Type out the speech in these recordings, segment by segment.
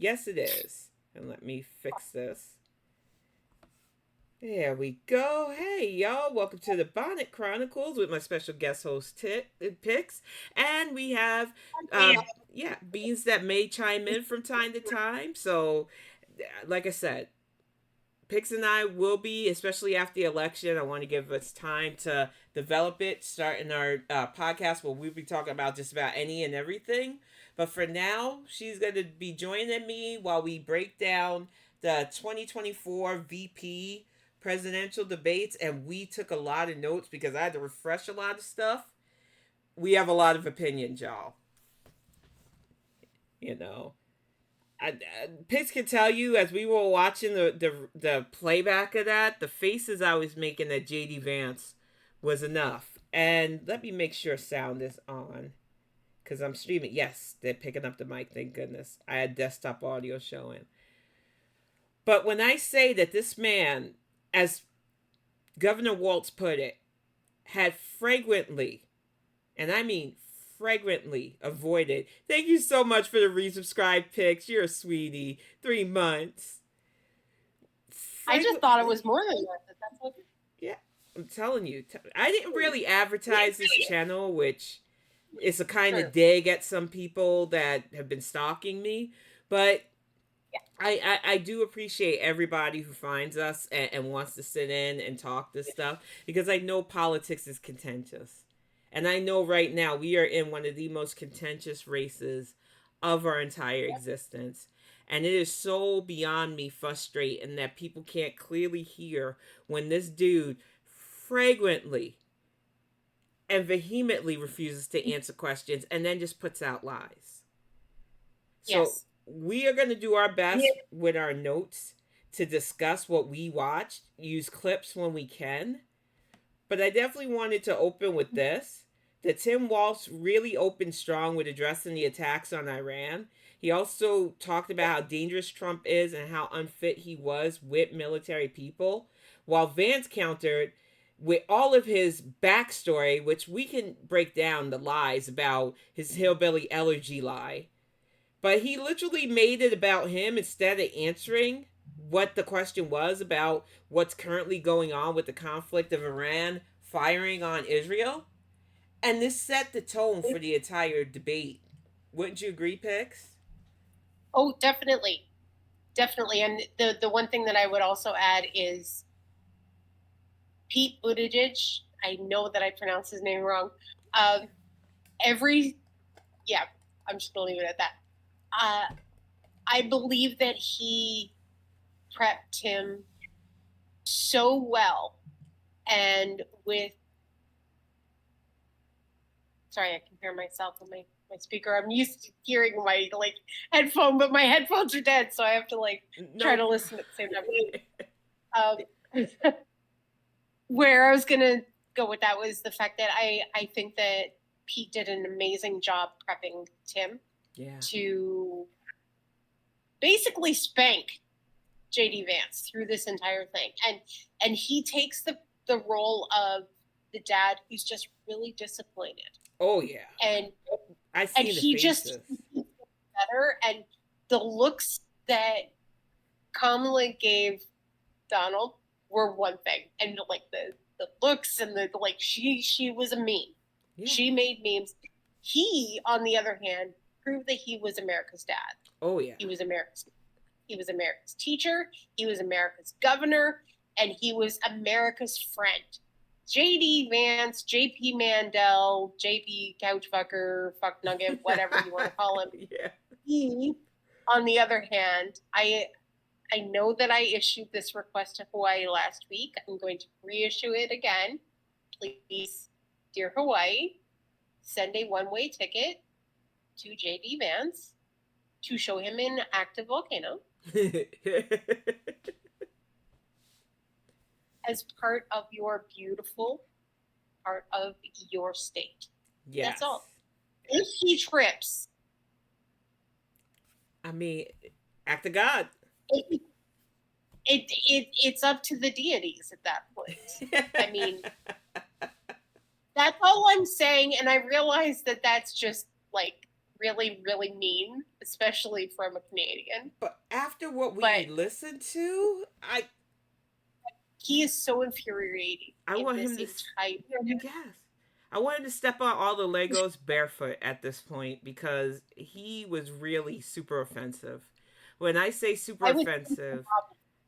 Yes, it is. And let me fix this. There we go. Hey, y'all. Welcome to the Bonnet Chronicles with my special guest host, Pix. And we have, Beans that may chime in from time to time. So, like I said, Pix and I will be, especially after the election, I want to give us time to develop it, starting our podcast where we'll be talking about just about any and everything. But for now, she's going to be joining me while we break down the 2024 VP presidential debates. And we took a lot of notes because I had to refresh a lot of stuff. We have a lot of opinions, y'all. You know. Pitts can tell you as we were watching the playback of that, the faces I was making at JD Vance was enough. And let me make sure sound is on because I'm streaming. Yes, they're picking up the mic. Thank goodness. I had desktop audio showing. But when I say that this man, as Governor Waltz put it, had fragrantly, and I mean fragrantly avoided. Thank you so much for the resubscribe pics. You're a sweetie. 3 months. I just thought it was more than that. That's what... Yeah, I'm telling you. I didn't really advertise this channel, which is a kind of dig at some people that have been stalking me. But I do appreciate everybody who finds us and wants to sit in and talk this stuff because I know politics is contentious. And I know right now we are in one of the most contentious races of our entire existence. And it is so beyond me frustrating that people can't clearly hear when this dude fragrantly and vehemently refuses to answer questions and then just puts out lies. So we are going to do our best with our notes to discuss what we watched, use clips when we can. But I definitely wanted to open with this. That Tim Walsh really opened strong with addressing the attacks on Iran. He also talked about how dangerous Trump is and how unfit he was with military people. While Vance countered with all of his backstory, which we can break down the lies about his hillbilly allergy lie. But he literally made it about him instead of answering what the question was about what's currently going on with the conflict of Iran firing on Israel. And this set the tone for the entire debate. Wouldn't you agree, Pix? Oh, definitely. Definitely. And the one thing that I would also add is Pete Buttigieg. I know that I pronounced his name wrong. I'm just going to leave it at that. I believe that he prepped him so well and with... Sorry, I can hear myself on my speaker. I'm used to hearing my headphone, but my headphones are dead, so I have to try to listen at the same time. Where I was gonna go with that was the fact that I think that Pete did an amazing job prepping Tim to basically spank JD Vance through this entire thing, and he takes the role of the dad who's just really disappointed. Oh yeah, and he just better, and the looks that Kamala gave Donald were one thing, and the looks and the she was a meme. Yeah. She made memes. He, on the other hand, proved that he was America's dad. Oh yeah, he was America's teacher. He was America's governor, and he was America's friend. JD Vance, JP Mandel, JP Couchfucker, Fuck Nugget, whatever you want to call him. Yeah. He, on the other hand, I know that I issued this request to Hawaii last week. I'm going to reissue it again. Please, dear Hawaii, send a one-way ticket to JD Vance to show him an active volcano. As part of your beautiful part of your state. Yes. That's all. If he trips, I mean, act of God. It's up to the deities at that point. I mean, that's all I'm saying, and I realize that that's just really, really mean, especially from a Canadian. But after what we listened to, he is so infuriating. I want him to. Yes. I want him to step on all the Legos barefoot at this point because he was really super offensive. When I say super offensive,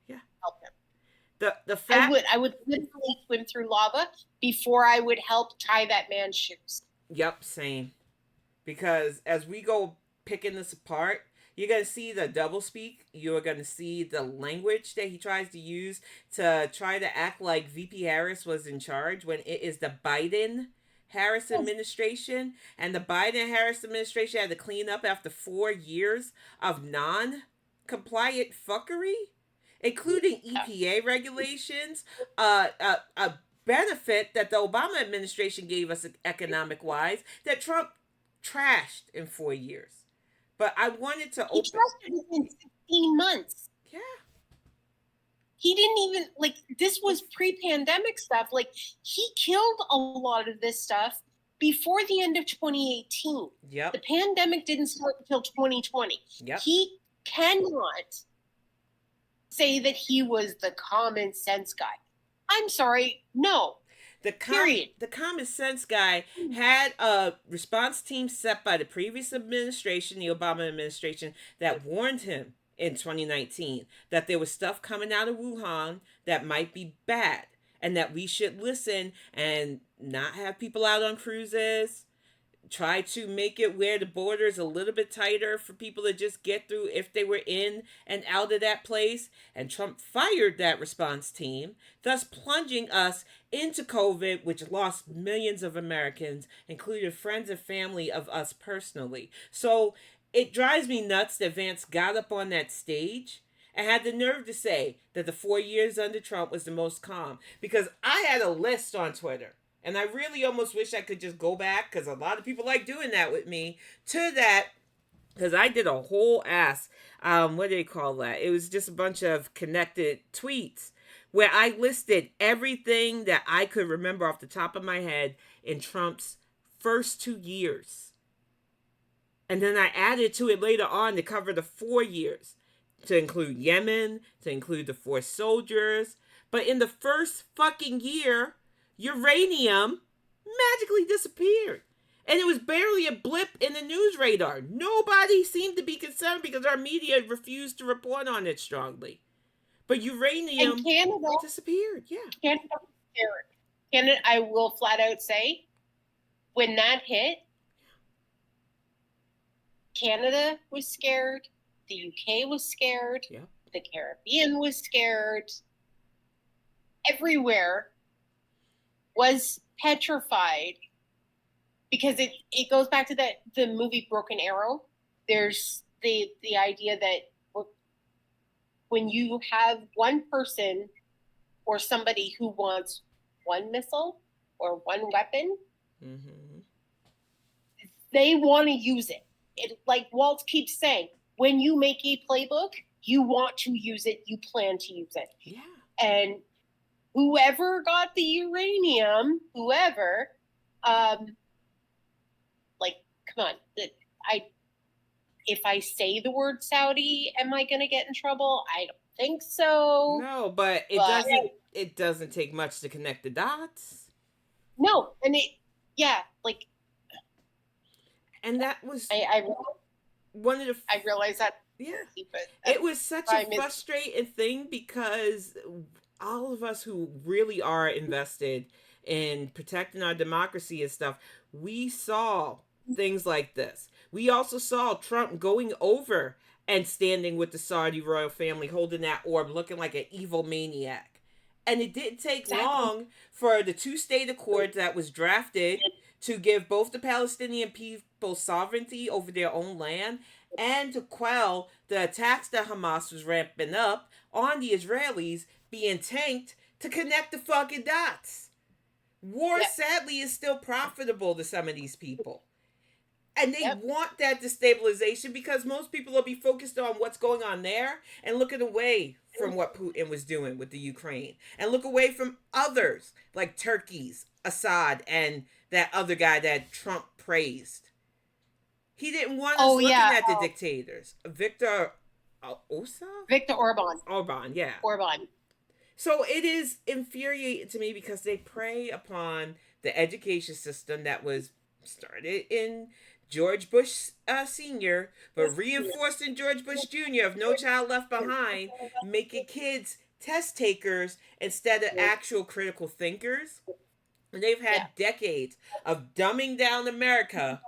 yeah. Help him. The fact I would literally swim through lava before I would help tie that man's shoes. Yep, same. Because as we go picking this apart, you're going to see the doublespeak. You're going to see the language that he tries to use to try to act like VP Harris was in charge when it is the Biden Harris administration. And the Biden Harris administration had to clean up after 4 years of non-compliant fuckery, including EPA regulations, a benefit that the Obama administration gave us economic-wise that Trump trashed in 4 years. But I wanted to open. He trashed it in 16 months. Yeah. He didn't even, like, this was pre-pandemic stuff. Like, he killed a lot of this stuff before the end of 2018. Yep. The pandemic didn't start until 2020. Yep. He cannot say that he was the common sense guy. I'm sorry, no. The common sense guy had a response team set by the previous administration, the Obama administration, that warned him in 2019 that there was stuff coming out of Wuhan that might be bad and that we should listen and not have people out on cruises. Try to make it where the border is a little bit tighter for people to just get through if they were in and out of that place. And Trump fired that response team, thus plunging us into COVID, which lost millions of Americans, including friends and family of us personally. So it drives me nuts that Vance got up on that stage and had the nerve to say that the 4 years under Trump was the most calm. Because I had a list on Twitter. And I really almost wish I could just go back, because a lot of people like doing that with me, to that, because I did a whole what do they call that? It was just a bunch of connected tweets where I listed everything that I could remember off the top of my head in Trump's first 2 years. And then I added to it later on to cover the 4 years, to include Yemen, to include the 4 soldiers. But in the first fucking year, uranium magically disappeared. And it was barely a blip in the news radar. Nobody seemed to be concerned because our media refused to report on it strongly. But uranium disappeared. Yeah. Canada, I will flat out say, when that hit, Canada was scared. The UK was scared. Yeah. The Caribbean was scared. Everywhere was petrified, because it goes back to the movie Broken Arrow. There's the idea that when you have one person or somebody who wants one missile or one weapon, mm-hmm. they want to use it. It, like Walt keeps saying, when you make a playbook, you want to use it, you plan to use it. Yeah. And whoever got the uranium, like, come on. If I say the word Saudi, am I going to get in trouble? I don't think so. No, but it doesn't take much to connect the dots. No, and and that was one of the. I realized that. Yeah, it was such a frustrating thing, because all of us who really are invested in protecting our democracy and stuff, we saw things like this. We also saw Trump going over and standing with the Saudi royal family, holding that orb, looking like an evil maniac. And it didn't take long for the 2-state accord that was drafted to give both the Palestinian people sovereignty over their own land and to quell the attacks that Hamas was ramping up on the Israelis being tanked to connect the fucking dots. War, sadly, is still profitable to some of these people. And they want that destabilization, because most people will be focused on what's going on there and looking away from what Putin was doing with the Ukraine. And look away from others, like Turkey's Assad and that other guy that Trump praised. He didn't want us looking at the dictators. Victor Orban, yeah. Orban. So it is infuriating to me because they prey upon the education system that was started in George Bush Sr., but reinforced in George Bush Jr. of No Child Left Behind, making kids test takers instead of actual critical thinkers. And they've had decades of dumbing down America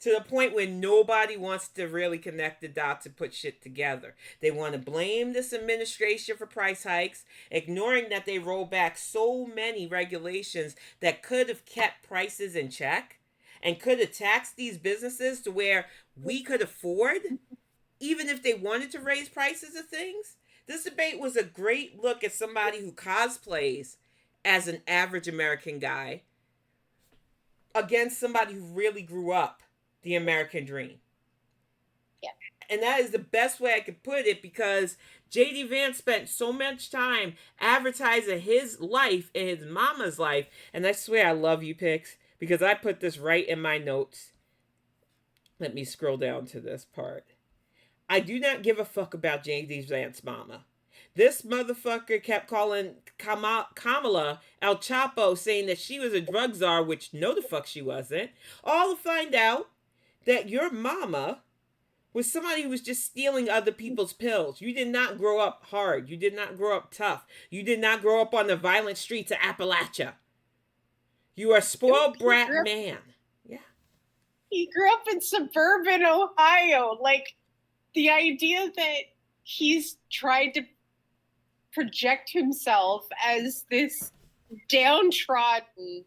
to the point where nobody wants to really connect the dots and put shit together. They want to blame this administration for price hikes, ignoring that they roll back so many regulations that could have kept prices in check and could have taxed these businesses to where we could afford, even if they wanted to raise prices of things. This debate was a great look at somebody who cosplays as an average American guy against somebody who really grew up the American dream. Yeah. And that is the best way I could put it, because J.D. Vance spent so much time advertising his life and his mama's life. And I swear I love you, Pix, because I put this right in my notes. Let me scroll down to this part. I do not give a fuck about J.D. Vance's mama. This motherfucker kept calling Kamala El Chapo, saying that she was a drug czar, which no the fuck she wasn't. All to find out that your mama was somebody who was just stealing other people's pills. You did not grow up hard. You did not grow up tough. You did not grow up on the violent streets of Appalachia. You are a spoiled brat man. Yeah. He grew up in suburban Ohio. Like, the idea that he's tried to project himself as this downtrodden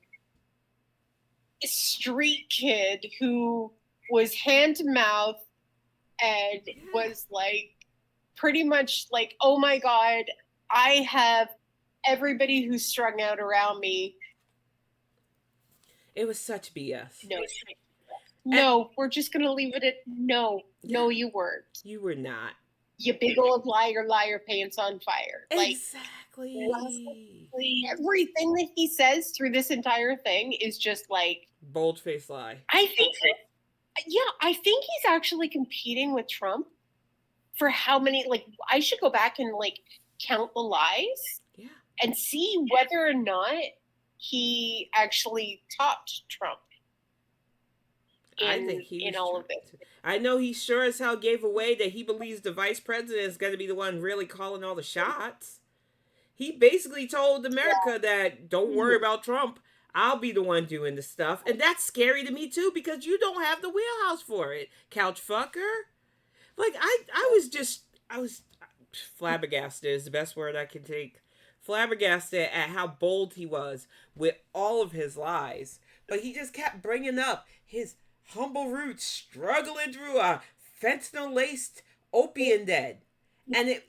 street kid who was hand to mouth and was like pretty much like, oh my God, I have everybody who's strung out around me. It was such BS. No, we're just going to leave it at no. Yeah. No, you weren't. You were not. You big old liar, pants on fire. Exactly. Like, everything that he says through this entire thing is just like... bold-faced lie. I think he's actually competing with Trump for how many... Like, I should go back and, like, count the lies and see whether or not he actually topped Trump. I think he in all of it. I know he sure as hell gave away that he believes the vice president is going to be the one really calling all the shots. He basically told America that don't worry about Trump. I'll be the one doing the stuff. And that's scary to me too, because you don't have the wheelhouse for it, couch fucker. Like, I was flabbergasted is the best word I can take. Flabbergasted at how bold he was with all of his lies. But he just kept bringing up his humble roots, struggling through a fentanyl-laced opium den. And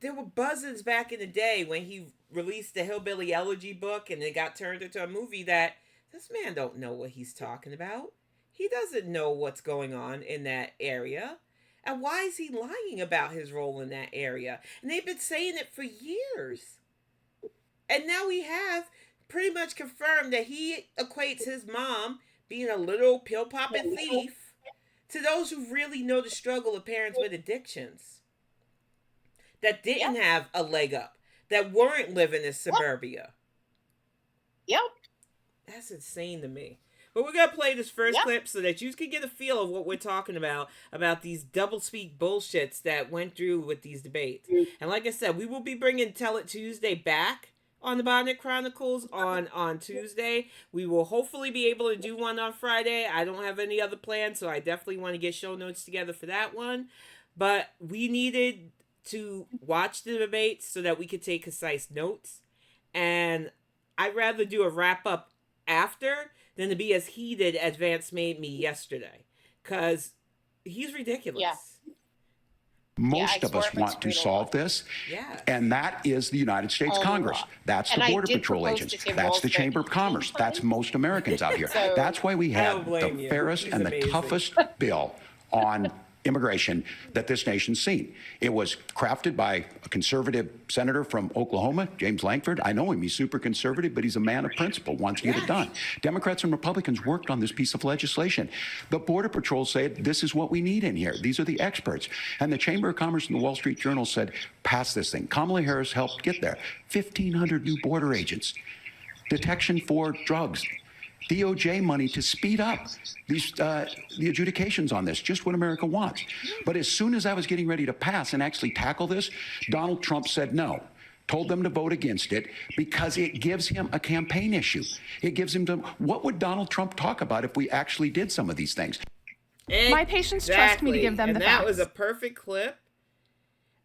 there were buzzings back in the day when he released the Hillbilly Elegy book and it got turned into a movie that this man don't know what he's talking about. He doesn't know what's going on in that area. And why is he lying about his role in that area? And they've been saying it for years. And now we have pretty much confirmed that he equates his mom being a little pill-popping thief to those who really know the struggle of parents with addictions. That didn't have a leg up. That weren't living in suburbia. Yep. That's insane to me. But we're going to play this first clip so that you can get a feel of what we're talking about these double-speak bullshits that went through with these debates. And like I said, we will be bringing Tell It Tuesday back on the Bonnet Chronicles on Tuesday. We will hopefully be able to do one on Friday. I don't have any other plans, so I definitely want to get show notes together for that one. But we needed to watch the debates so that we could take concise notes. And I'd rather do a wrap-up after than to be as heated as Vance made me yesterday. Because he's ridiculous. Yeah. Most of us want to solve this, and that is the United States Congress. That's the Border Patrol agents. That's the Chamber of Commerce. That's most Americans out here. That's why we have the fairest and the toughest bill on immigration that this nation's seen. It was crafted by a conservative senator from Oklahoma, James Lankford. I know him. He's super conservative, but he's a man of principle, wants to get it done. Democrats and Republicans worked on this piece of legislation. The Border Patrol said, this is what we need in here. These are the experts. And the Chamber of Commerce and the Wall Street Journal said, pass this thing. Kamala Harris helped get there. 1,500 new border agents. Detection for drugs. DOJ money to speed up these the adjudications on this, just what America wants. But as soon as I was getting ready to pass and actually tackle this, Donald Trump said no, told them to vote against it because it gives him a campaign issue. It gives him to, what would Donald Trump talk about if we actually did some of these things? Exactly. My patients trust me to give them the facts. And that was a perfect clip.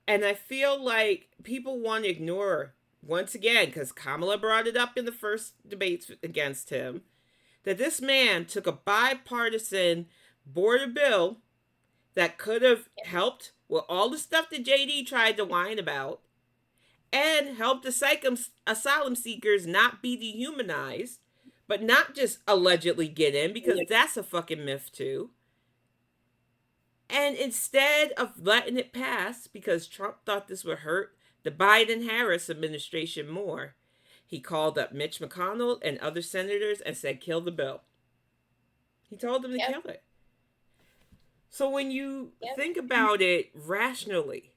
And I feel like people want to ignore, once again, because Kamala brought it up in the first debates against him, that this man took a bipartisan border bill that could have helped with all the stuff that JD tried to whine about and helped the asylum seekers not be dehumanized, but not just allegedly get in, because that's a fucking myth too. And instead of letting it pass, because Trump thought this would hurt the Biden-Harris administration more, he called up Mitch McConnell and other senators and said, kill the bill. He told them to kill it. So when you think about it rationally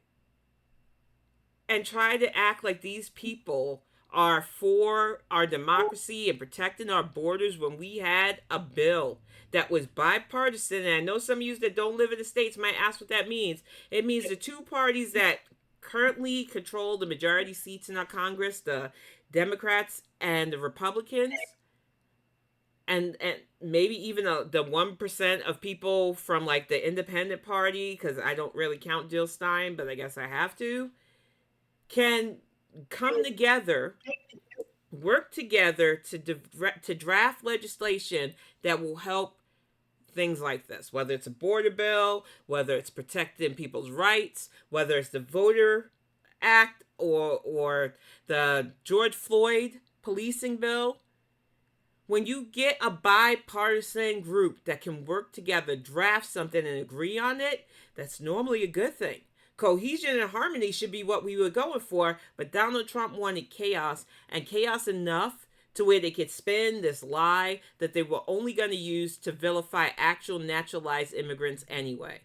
and try to act like these people are for our democracy and protecting our borders when we had a bill that was bipartisan, and I know some of you that don't live in the States might ask what that means. It means the two parties that currently control the majority seats in our Congress, the Democrats and the Republicans, and maybe even the 1% of people from like the Independent Party, because I don't really count Jill Stein, but I guess I have to, can come together, work together to draft legislation that will help things like this, whether it's a border bill, whether it's protecting people's rights, whether it's the Voter Act or the George Floyd policing bill. When you get a bipartisan group that can work together, draft something and agree on it, that's normally a good thing. Cohesion and harmony should be what we were going for, but Donald Trump wanted chaos, and chaos enough to where they could spin this lie that they were only going to use to vilify actual naturalized immigrants anyway.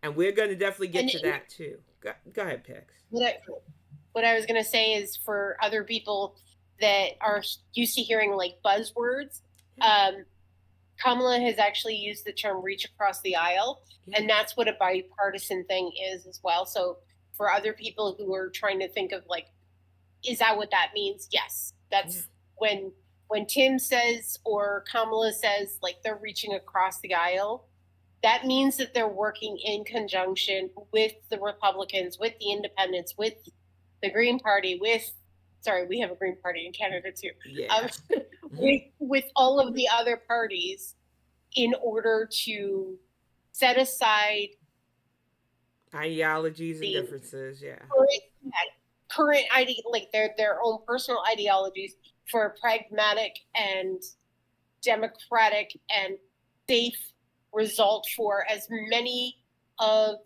And we're going to definitely get to that too. Go ahead, Pix. What I was going to say is, for other people that are used to hearing like buzzwords, Kamala has actually used the term reach across the aisle, and that's what a bipartisan thing is as well. So for other people who are trying to think of like, is that what that means? Yes, that's when Tim says or Kamala says like they're reaching across the aisle, that means that they're working in conjunction with the Republicans, with the Independents, with the Green Party, we have a Green Party in Canada too. With all of the other parties in order to set aside ideologies and differences, current like their own personal ideologies for a pragmatic and democratic and safe result for as many of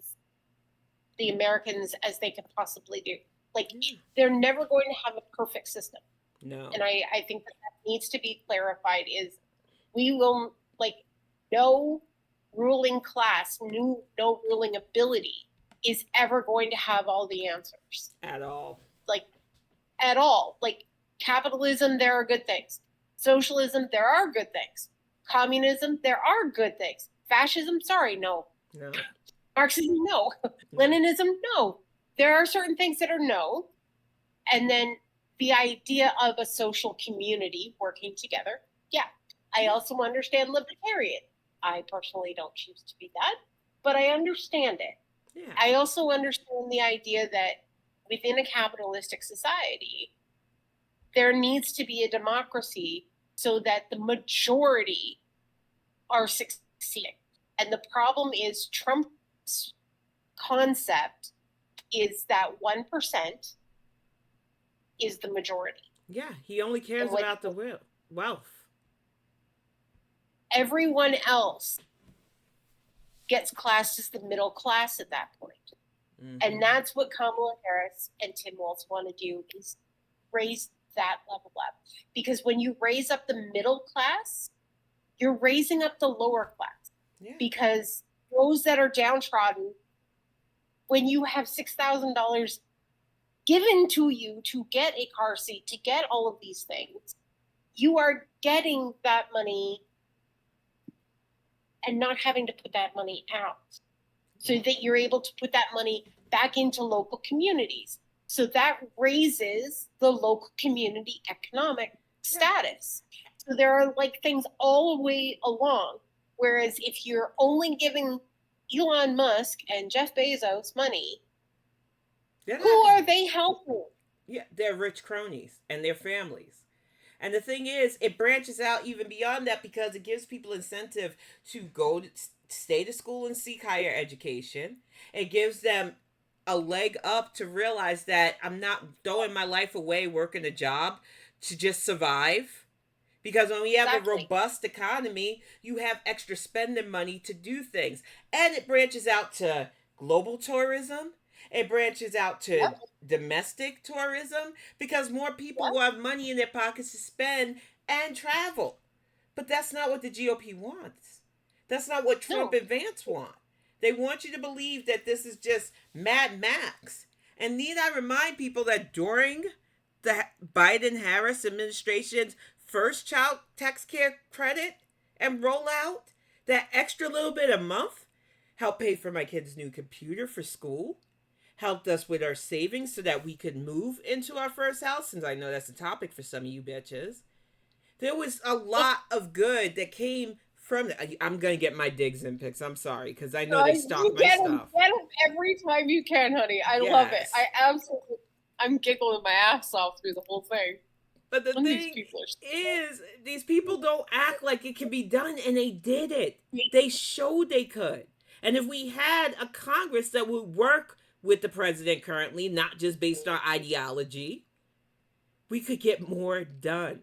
the Americans as they could possibly do. Like, they're never going to have a perfect system. No. And I think that needs to be clarified, is we will, like, no ruling class, no ruling ability is ever going to have all the answers. At all. Like, at all. Like, capitalism, there are good things. Socialism, there are good things. Communism, there are good things. Fascism, sorry, no. No. Marxism, no. Leninism, no. There are certain things that are no. And then the idea of a social community working together, yeah. I also understand libertarian. I personally don't choose to be that, but I understand it. Yeah. I also understand the idea that within a capitalistic society, there needs to be a democracy so that the majority are succeeding. And the problem is Trump's concept is that 1% is the majority. Yeah, he only cares about the wealth. Everyone else gets classed as the middle class at that point. Mm-hmm. And that's what Kamala Harris and Tim Walz want to do, is raise that level up. Because when you raise up the middle class, you're raising up the lower class. Yeah. Because those that are downtrodden, when you have $6,000 given to you to get a car seat, to get all of these things, you are getting that money and not having to put that money out, so that you're able to put that money back into local communities. So that raises the local community economic status. So there are like things all the way along. Whereas if you're only giving Elon Musk and Jeff Bezos money, who are they helping? Yeah, they're rich cronies and their families. And the thing is, it branches out even beyond that, because it gives people incentive to go to stay to school and seek higher education. It gives them a leg up to realize that I'm not throwing my life away working a job to just survive. Because when we have a robust economy, you have extra spending money to do things. And it branches out to global tourism. It branches out to domestic tourism, because more people will have money in their pockets to spend and travel. But that's not what the GOP wants. That's not what Trump and Vance want. They want you to believe that this is just Mad Max. And need I remind people that during the Biden-Harris administration's first child tax care credit and rollout, that extra little bit a month helped pay for my kid's new computer for school, helped us with our savings so that we could move into our first house, since I know that's a topic for some of you bitches. There was a lot of good that came from it. I'm going to get my digs in, Pix. I'm sorry, because I know they stalk my stuff. Get them every time you can, honey. I love it. I'm giggling my ass off through the whole thing. But the thing is, these people don't act like it can be done, and they did it. They showed they could. And if we had a Congress that would work with the president currently, not just based on ideology, we could get more done.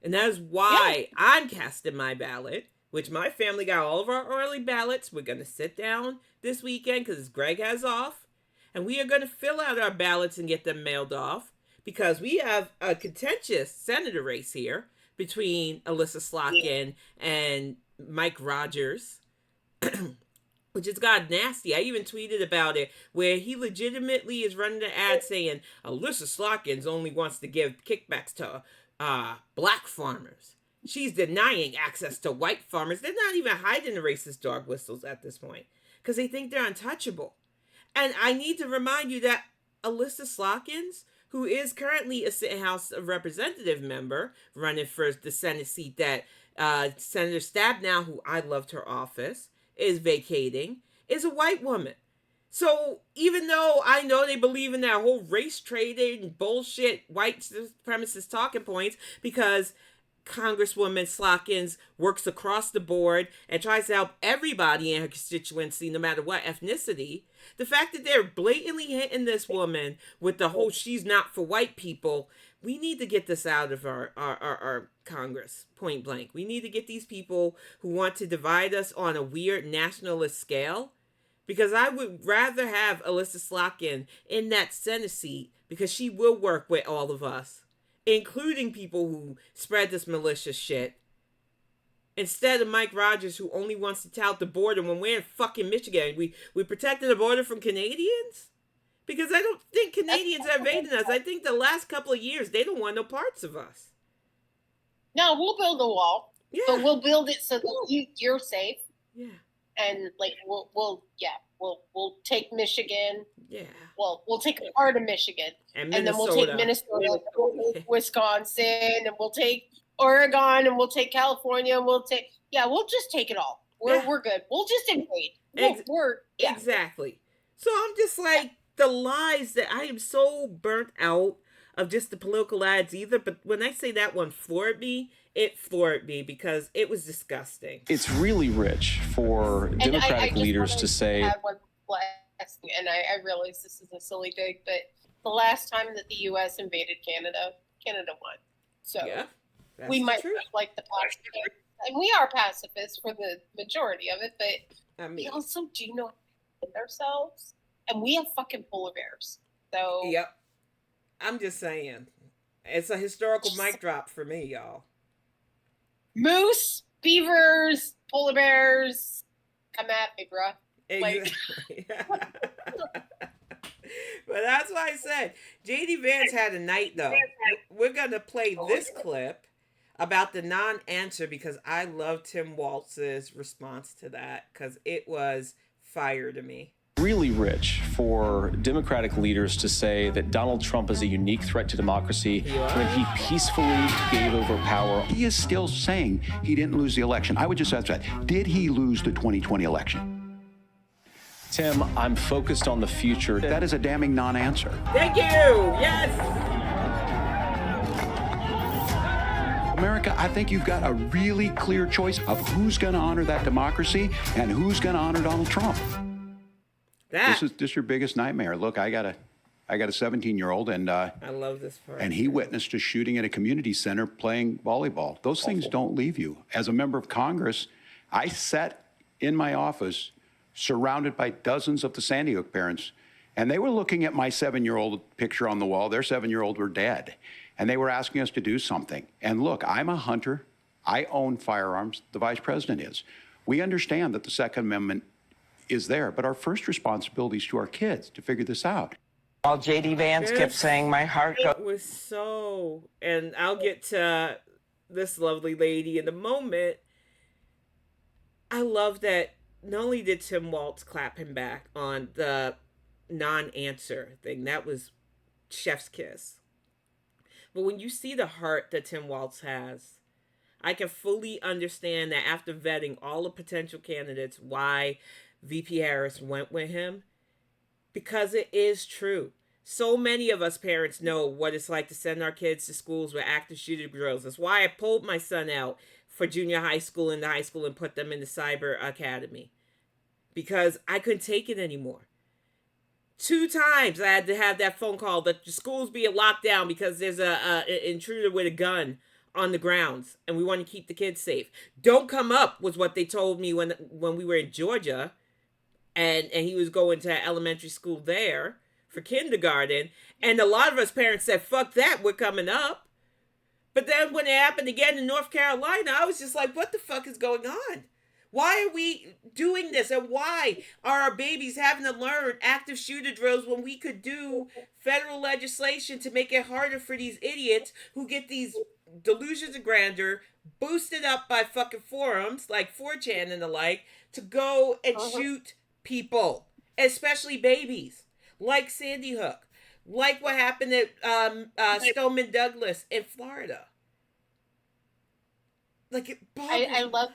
And that is why I'm casting my ballot, which my family got all of our early ballots. We're going to sit down this weekend because Greg has off, and we are going to fill out our ballots and get them mailed off, because we have a contentious senator race here between Alyssa Slotkin and Mike Rogers, which has got nasty. I even tweeted about it, where he legitimately is running an ad saying Alyssa Slotkin only wants to give kickbacks to black farmers. She's denying access to white farmers. They're not even hiding the racist dog whistles at this point, because they think they're untouchable. And I need to remind you that Alyssa Slotkin, who is currently a Sitting House of Representative member running for the Senate seat that Senator Stabenow, who I loved her office, is vacating, is a white woman. So even though I know they believe in that whole race trading bullshit, white supremacist talking points, because Congresswoman Slotkins works across the board and tries to help everybody in her constituency, no matter what ethnicity, the fact that they're blatantly hitting this woman with the whole she's not for white people, we need to get this out of our Congress, point blank. We need to get these people who want to divide us on a weird nationalist scale, because I would rather have Alyssa Slotkin in that Senate seat, because she will work with all of us, including people who spread this malicious shit, instead of Mike Rogers, who only wants to tout the border when we're in fucking Michigan. We protected the border from Canadians? Because I don't think Canadians are invading us. I think the last couple of years, they don't want no parts of us. No, we'll build a wall. Yeah. But we'll build it so that you're safe. Yeah. And like we'll take Michigan. Yeah. Well, we'll take part of Michigan, and then we'll take Minnesota, Wisconsin, and we'll take Oregon, and we'll take California, and we'll just take it all. We're good. We'll just invade. Exactly. So I'm just like, the lies that I am so burnt out of just the political ads either. But when I say that one floored me, it floored me because it was disgusting. It's really rich for Democratic leaders to say. And I realize this is a silly dig, but the last time that the U.S. invaded Canada, Canada won. So we might like the pacifist, and we are pacifists for the majority of it, but we also do know how to defend ourselves, and we have fucking polar bears. So yep, I'm just saying, it's a historical mic drop for me, y'all. Moose, beavers, polar bears, come at me, bruh. Exactly. But that's why I said JD Vance had a night, though. We're going to play this clip about the non-answer because I love Tim Walz's response to that because it was fire to me. Really rich for Democratic leaders to say that Donald Trump is a unique threat to democracy when he peacefully gave over power. He is still saying he didn't lose the election. I would just ask that. Did he lose the 2020 election? Tim, I'm focused on the future. That is a damning non-answer. Thank you. Yes. America, I think you've got a really clear choice of who's going to honor that democracy and who's going to honor Donald Trump. This is your biggest nightmare. Look, I got a 17-year-old, and I love this part. And he witnessed a shooting at a community center playing volleyball. Those things don't leave you. As a member of Congress, I sat in my office surrounded by dozens of the Sandy Hook parents, and they were looking at my 7-year-old picture on the wall. Their 7-year-old were dead, and they were asking us to do something. And look, I'm a hunter. I own firearms. The vice president is. We understand that the Second Amendment is there, but our first responsibility is to our kids to figure this out. While J.D. Vance kept saying, my heart goes... It was so... And I'll get to this lovely lady in a moment. I love that not only did Tim Walz clap him back on the non-answer thing, that was chef's kiss. But when you see the heart that Tim Walz has, I can fully understand that after vetting all the potential candidates, why VP Harris went with him. Because it is true. So many of us parents know what it's like to send our kids to schools with active shooter drills. That's why I pulled my son out for junior high school and high school and put them in the cyber academy. Because I couldn't take it anymore. 2 times I had to have that phone call that the school's being locked down because there's an intruder with a gun on the grounds and we want to keep the kids safe. Don't come up was what they told me when we were in Georgia and he was going to elementary school there for kindergarten. And a lot of us parents said, fuck that, we're coming up. But then when it happened again in North Carolina, I was just like, what the fuck is going on? Why are we doing this? And why are our babies having to learn active shooter drills when we could do federal legislation to make it harder for these idiots who get these delusions of grandeur boosted up by fucking forums like 4chan and the like to go and shoot people, especially babies, like Sandy Hook, like what happened at Stoneman Douglas in Florida. Like it bothers I love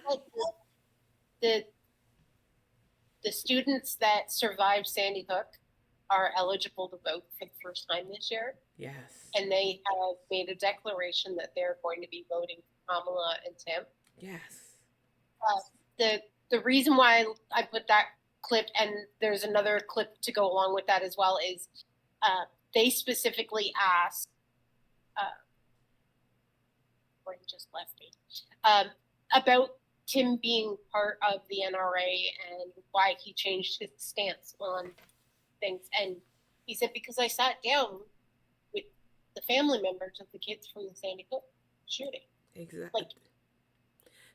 that the students that survived Sandy Hook are eligible to vote for the first time this year. Yes. And they have made a declaration that they're going to be voting for Kamala and Tim. Yes. The reason why I put that clip, and there's another clip to go along with that as well, is they specifically asked, brain just left me, about Tim being part of the NRA and why he changed his stance on things. And he said, because I sat down with the family members of the kids from the Sandy Hook shooting. Exactly. Like,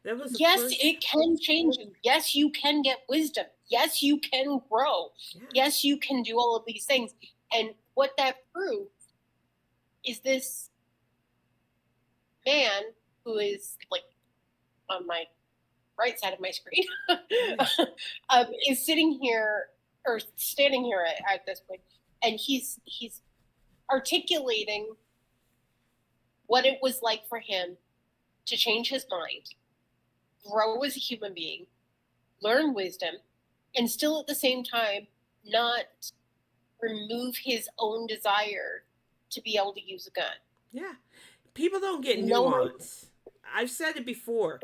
that was yes, it can change you. Yes, you can get wisdom. Yes, you can grow. Yeah. Yes, you can do all of these things. And what that proves is this man who is like on my right side of my screen is sitting here or standing here at this point, and he's articulating what it was like for him to change his mind, grow as a human being, learn wisdom, and still at the same time not remove his own desire to be able to use a gun. Yeah. People don't get nuance. I've said it before.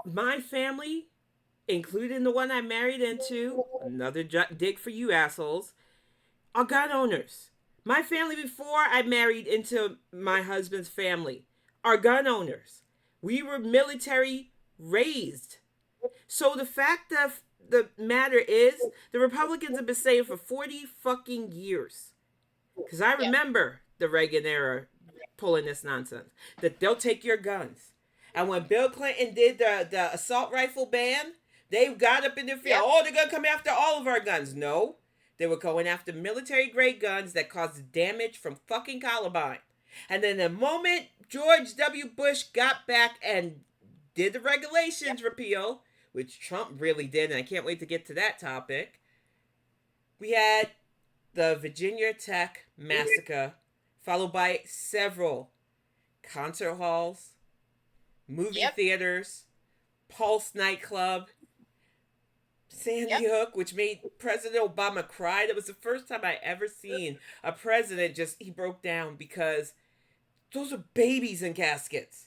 My family, including the one I married into, another dig for you assholes, are gun owners. My family before I married into my husband's family are gun owners. We were military raised. So the fact the matter is, the Republicans have been saying for 40 fucking years. Because I remember the Reagan era pulling this nonsense. That they'll take your guns. And when Bill Clinton did the assault rifle ban, they got up in their field. Oh, they're going to come after all of our guns. No. They were going after military-grade guns that caused damage from fucking Columbine. And then the moment George W. Bush got back and did the regulations repeal, which Trump really did, and I can't wait to get to that topic, we had the Virginia Tech massacre, followed by several concert halls, movie theaters, Pulse nightclub, Sandy Hook, which made President Obama cry. That was the first time I ever seen a president he broke down, because those are babies in caskets.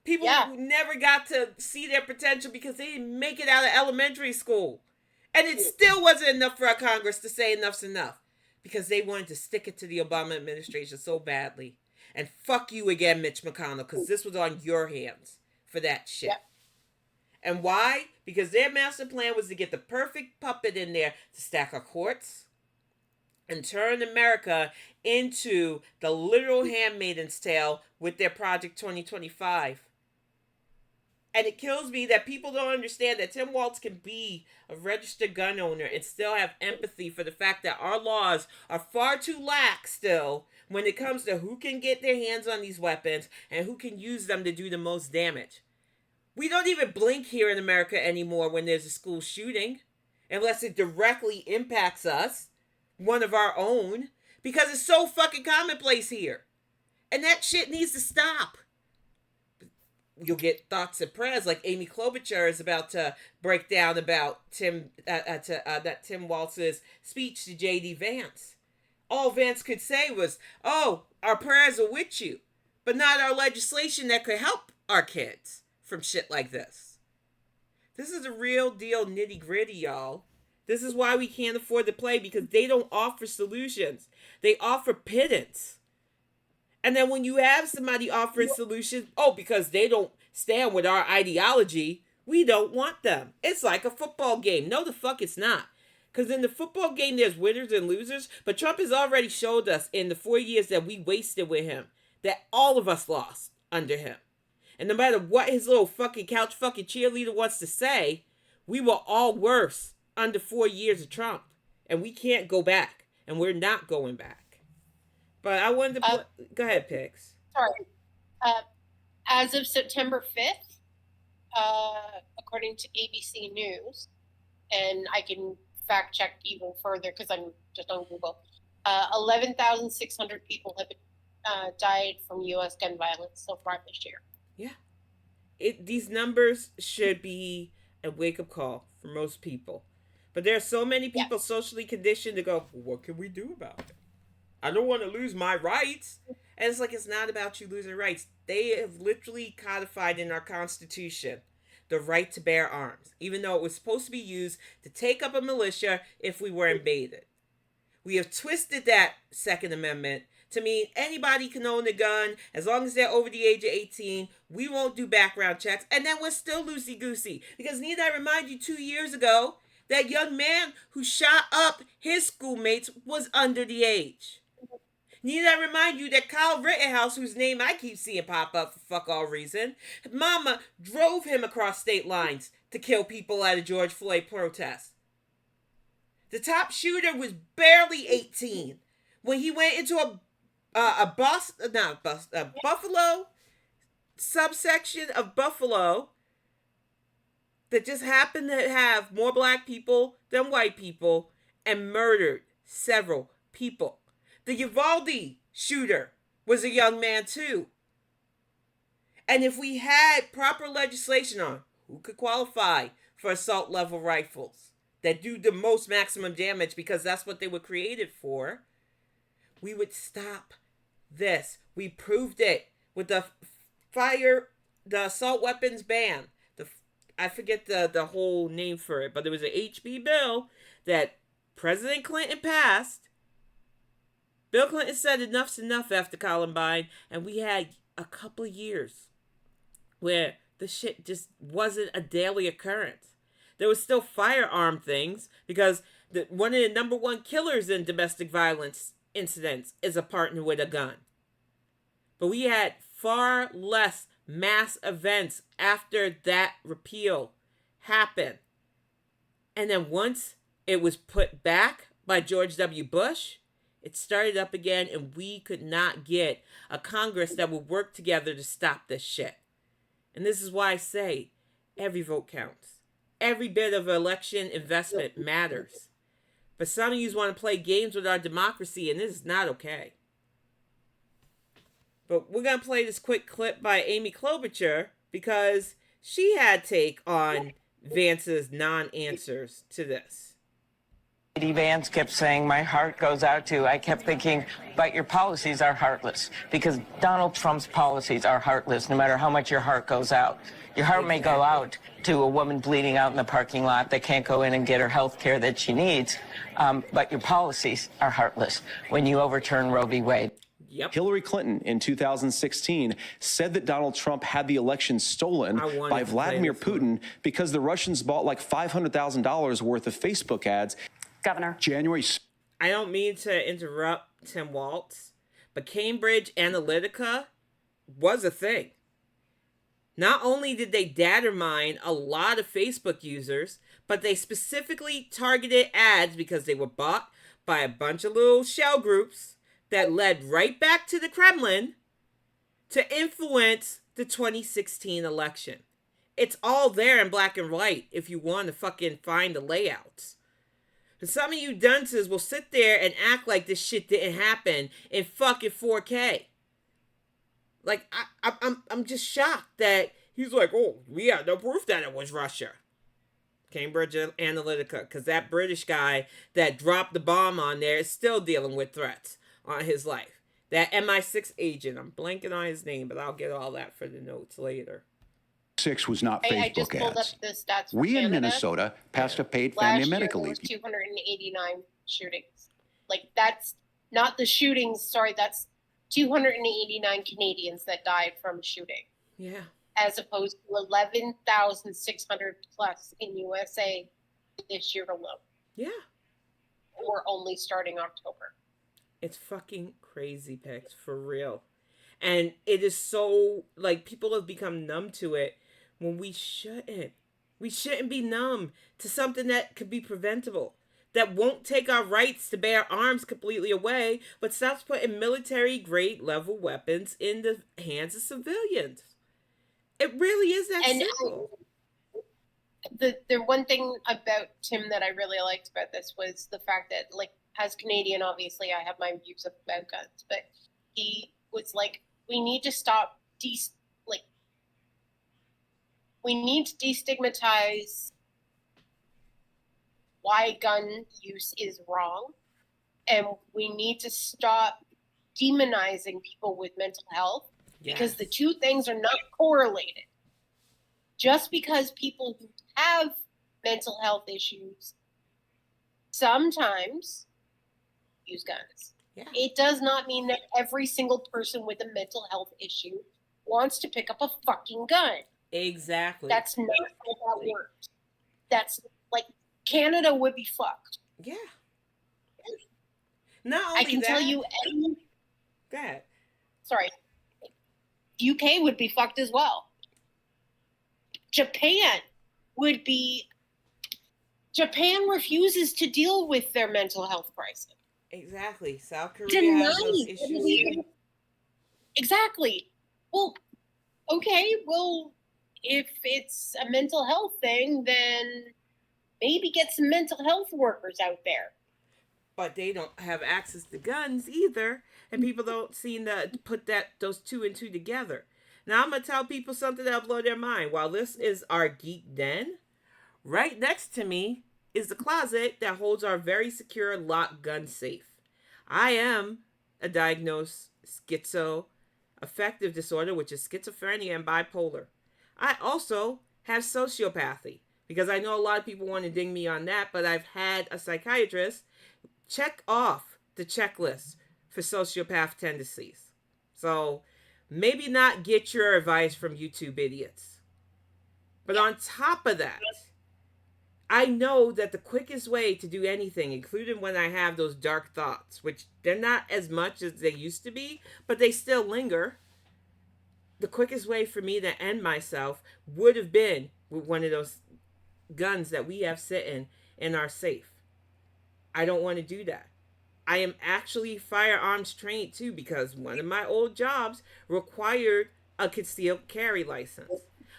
People who never got to see their potential because they didn't make it out of elementary school. And it still wasn't enough for our Congress to say enough's enough, because they wanted to stick it to the Obama administration so badly. And fuck you again, Mitch McConnell, because this was on your hands for that shit. And why? Because their master plan was to get the perfect puppet in there to stack our courts and turn America into the literal Handmaid's Tale with their Project 2025. And it kills me that people don't understand that Tim Walz can be a registered gun owner and still have empathy for the fact that our laws are far too lax still when it comes to who can get their hands on these weapons and who can use them to do the most damage. We don't even blink here in America anymore when there's a school shooting, unless it directly impacts us, one of our own, because it's so fucking commonplace here. And that shit needs to stop. You'll get thoughts and prayers like Amy Klobuchar is about to break down about Tim Walz's speech to J.D. Vance. All Vance could say was, "Oh, our prayers are with you," but not our legislation that could help our kids from shit like this. This is a real deal nitty gritty, y'all. This is why we can't afford to play, because they don't offer solutions. They offer pittance. And then when you have somebody offering solutions, because they don't stand with our ideology, we don't want them. It's like a football game. No, the fuck it's not. Because in the football game, there's winners and losers. But Trump has already showed us in the 4 years that we wasted with him that all of us lost under him. And no matter what his little fucking couch fucking cheerleader wants to say, we were all worse under 4 years of Trump. And we can't go back. And we're not going back. But I wanted to go ahead, Pix. Sorry. As of September 5th, according to ABC News, and I can fact check even further because I'm just on Google, 11,600 people have died from U.S. gun violence so far this year. Yeah. These numbers should be a wake-up call for most people. But there are so many people socially conditioned to go, well, what can we do about it? I don't want to lose my rights. And it's like, it's not about you losing rights. They have literally codified in our Constitution the right to bear arms, even though it was supposed to be used to take up a militia if we were invaded. We have twisted that Second Amendment to mean anybody can own a gun as long as they're over the age of 18. We won't do background checks. And then we're still loosey-goosey. Because need I remind you, 2 years ago, that young man who shot up his schoolmates was under the age. Need I remind you that Kyle Rittenhouse, whose name I keep seeing pop up for fuck all reason, mama drove him across state lines to kill people at a George Floyd protest. The top shooter was barely 18 when he went into a Buffalo subsection of Buffalo that just happened to have more black people than white people and murdered several people. The Uvalde shooter was a young man too. And if we had proper legislation on who could qualify for assault level rifles that do the most maximum damage because that's what they were created for, we would stop this. We proved it with the assault weapons ban. I forget the whole name for it, but there was an HB bill that President Clinton passed. Bill Clinton said enough's enough after Columbine, and we had a couple of years where the shit just wasn't a daily occurrence. there was still firearm things, because one of the number one killers in domestic violence incidents is a partner with a gun. But we had far less mass events after that repeal happened. And then once it was put back by George W. Bush, it started up again, and we could not get a Congress that would work together to stop this shit. And this is why I say every vote counts. Every bit of election investment matters. But some of you want to play games with our democracy, and this is not okay. But we're going to play this quick clip by Amy Klobuchar, because she had take on Vance's non-answers to this. J.D. Vance kept saying, my heart goes out to, I kept thinking, but your policies are heartless, because Donald Trump's policies are heartless, no matter how much your heart goes out. Your heart may go out to a woman bleeding out in the parking lot that can't go in and get her health care that she needs, but your policies are heartless when you overturn Roe v. Wade. Yep. Hillary Clinton in 2016 said that Donald Trump had the election stolen by Vladimir Putin because the Russians bought like $500,000 worth of Facebook ads. Governor. January. I don't mean to interrupt Tim Waltz, but Cambridge Analytica was a thing. Not only did they data mine a lot of Facebook users, but they specifically targeted ads because they were bought by a bunch of little shell groups that led right back to the Kremlin to influence the 2016 election. It's all there in black and white if you want to fucking find the layouts. And some of you dunces will sit there and act like this shit didn't happen in fucking 4K. Like, I'm just shocked that he's like, oh, we have no proof that it was Russia. Cambridge Analytica, because that British guy that dropped the bomb on there is still dealing with threats on his life. That MI6 agent, I'm blanking on his name, but I'll get all that for the notes later. 6 was not Facebook I just pulled ads. up the stats. We Canada. in Minnesota passed a paid family and medical leave. 289 shootings. Like, that's not the shootings. Sorry, that's 289 Canadians that died from shooting. Yeah. As opposed to 11,600 plus in USA this year alone. Yeah. We're only starting October. It's fucking crazy, Pix, for real. And it is so, like, people have become numb to it when we shouldn't. We shouldn't be numb to something that could be preventable, that won't take our rights to bear arms completely away, but stops putting military-grade level weapons in the hands of civilians. It really is that simple. The one thing about Tim that I really liked about this was the fact that, like, as Canadian, obviously, I have my views about guns, but he was like, we need to stop, we need to destigmatize why gun use is wrong, and we need to stop demonizing people with mental health, because the two things are not correlated. Just because people who have mental health issues sometimes use guns. Yeah. It does not mean that every single person with a mental health issue wants to pick up a fucking gun. Exactly. That's not how that works. That's like, Canada would be fucked. Yeah. Not only I can tell you that. Sorry. UK would be fucked as well. Japan refuses to deal with their mental health crisis. Exactly. South Korea has those issues. Exactly. Well, okay, well, if it's a mental health thing, then maybe get some mental health workers out there. But they don't have access to guns either, and people don't seem to put those two and two together. Now, I'm going to tell people something that'll blow their mind. While this is our geek den, right next to me is the closet that holds our very secure locked gun safe. I am a diagnosed schizoaffective disorder, which is schizophrenia and bipolar. I also have sociopathy, because I know a lot of people want to ding me on that, but I've had a psychiatrist check off the checklist for sociopath tendencies. So maybe not get your advice from YouTube idiots. But on top of that, I know that the quickest way to do anything, including when I have those dark thoughts, which they're not as much as they used to be, but they still linger, the quickest way for me to end myself would have been with one of those guns that we have sitting in our safe. I don't want to do that. I am actually firearms trained too, because one of my old jobs required a concealed carry license.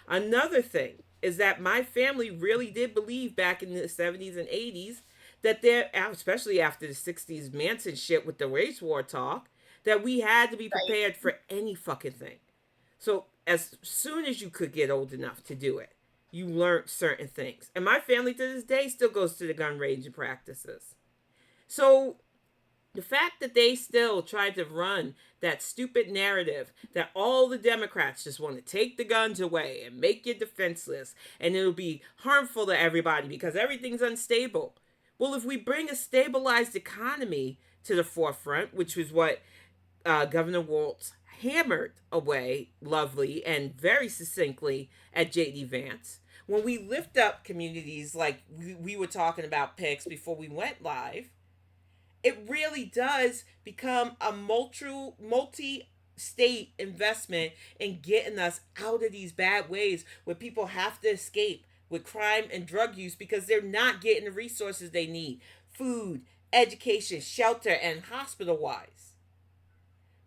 Another thing is that my family really did believe back in the 70s and 80s that there, especially after the 60s Manson shit with the race war talk, that we had to be prepared for any fucking thing. So as soon as you could get old enough to do it, you learned certain things. And my family to this day still goes to the gun range and practices. So the fact that they still tried to run that stupid narrative that all the Democrats just want to take the guns away and make you defenseless and it'll be harmful to everybody because everything's unstable. Well, if we bring a stabilized economy to the forefront, which was what Governor Walz hammered away lovely and very succinctly at J.D. Vance, when we lift up communities like we were talking about Pix before we went live, it really does become a multi-state investment in getting us out of these bad ways where people have to escape with crime and drug use because they're not getting the resources they need. Food, education, shelter, and hospital-wise.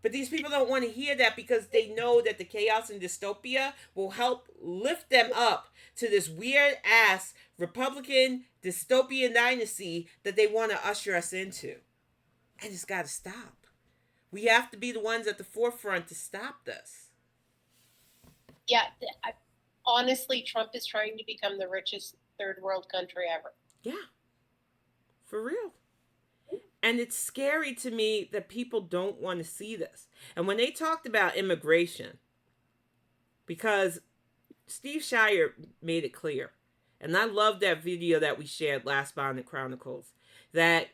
But these people don't want to hear that because they know that the chaos and dystopia will help lift them up to this weird-ass Republican dystopian dynasty that they want to usher us into. And it's got to stop. We have to be the ones at the forefront to stop this. Yeah, honestly, Trump is trying to become the richest third world country ever. Yeah, for real. And it's scary to me that people don't want to see this. And when they talked about immigration, because Steve Shire made it clear, and I love that video that we shared last Bonnet Chronicles, that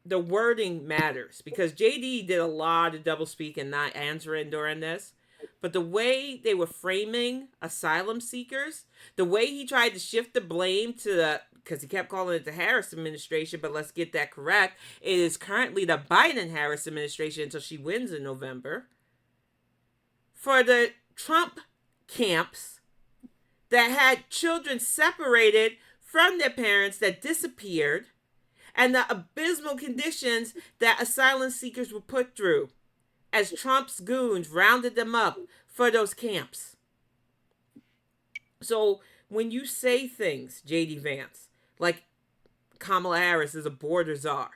the wording matters. Because JD did a lot of doublespeak and not answering during this. But the way they were framing asylum seekers, the way he tried to shift the blame to the, because he kept calling it the Harris administration, but let's get that correct. It is currently the Biden-Harris administration until she wins in November. For the Trump camps that had children separated from their parents that disappeared, and the abysmal conditions that asylum seekers were put through as Trump's goons rounded them up for those camps. So when you say things, J.D. Vance, like Kamala Harris is a border czar,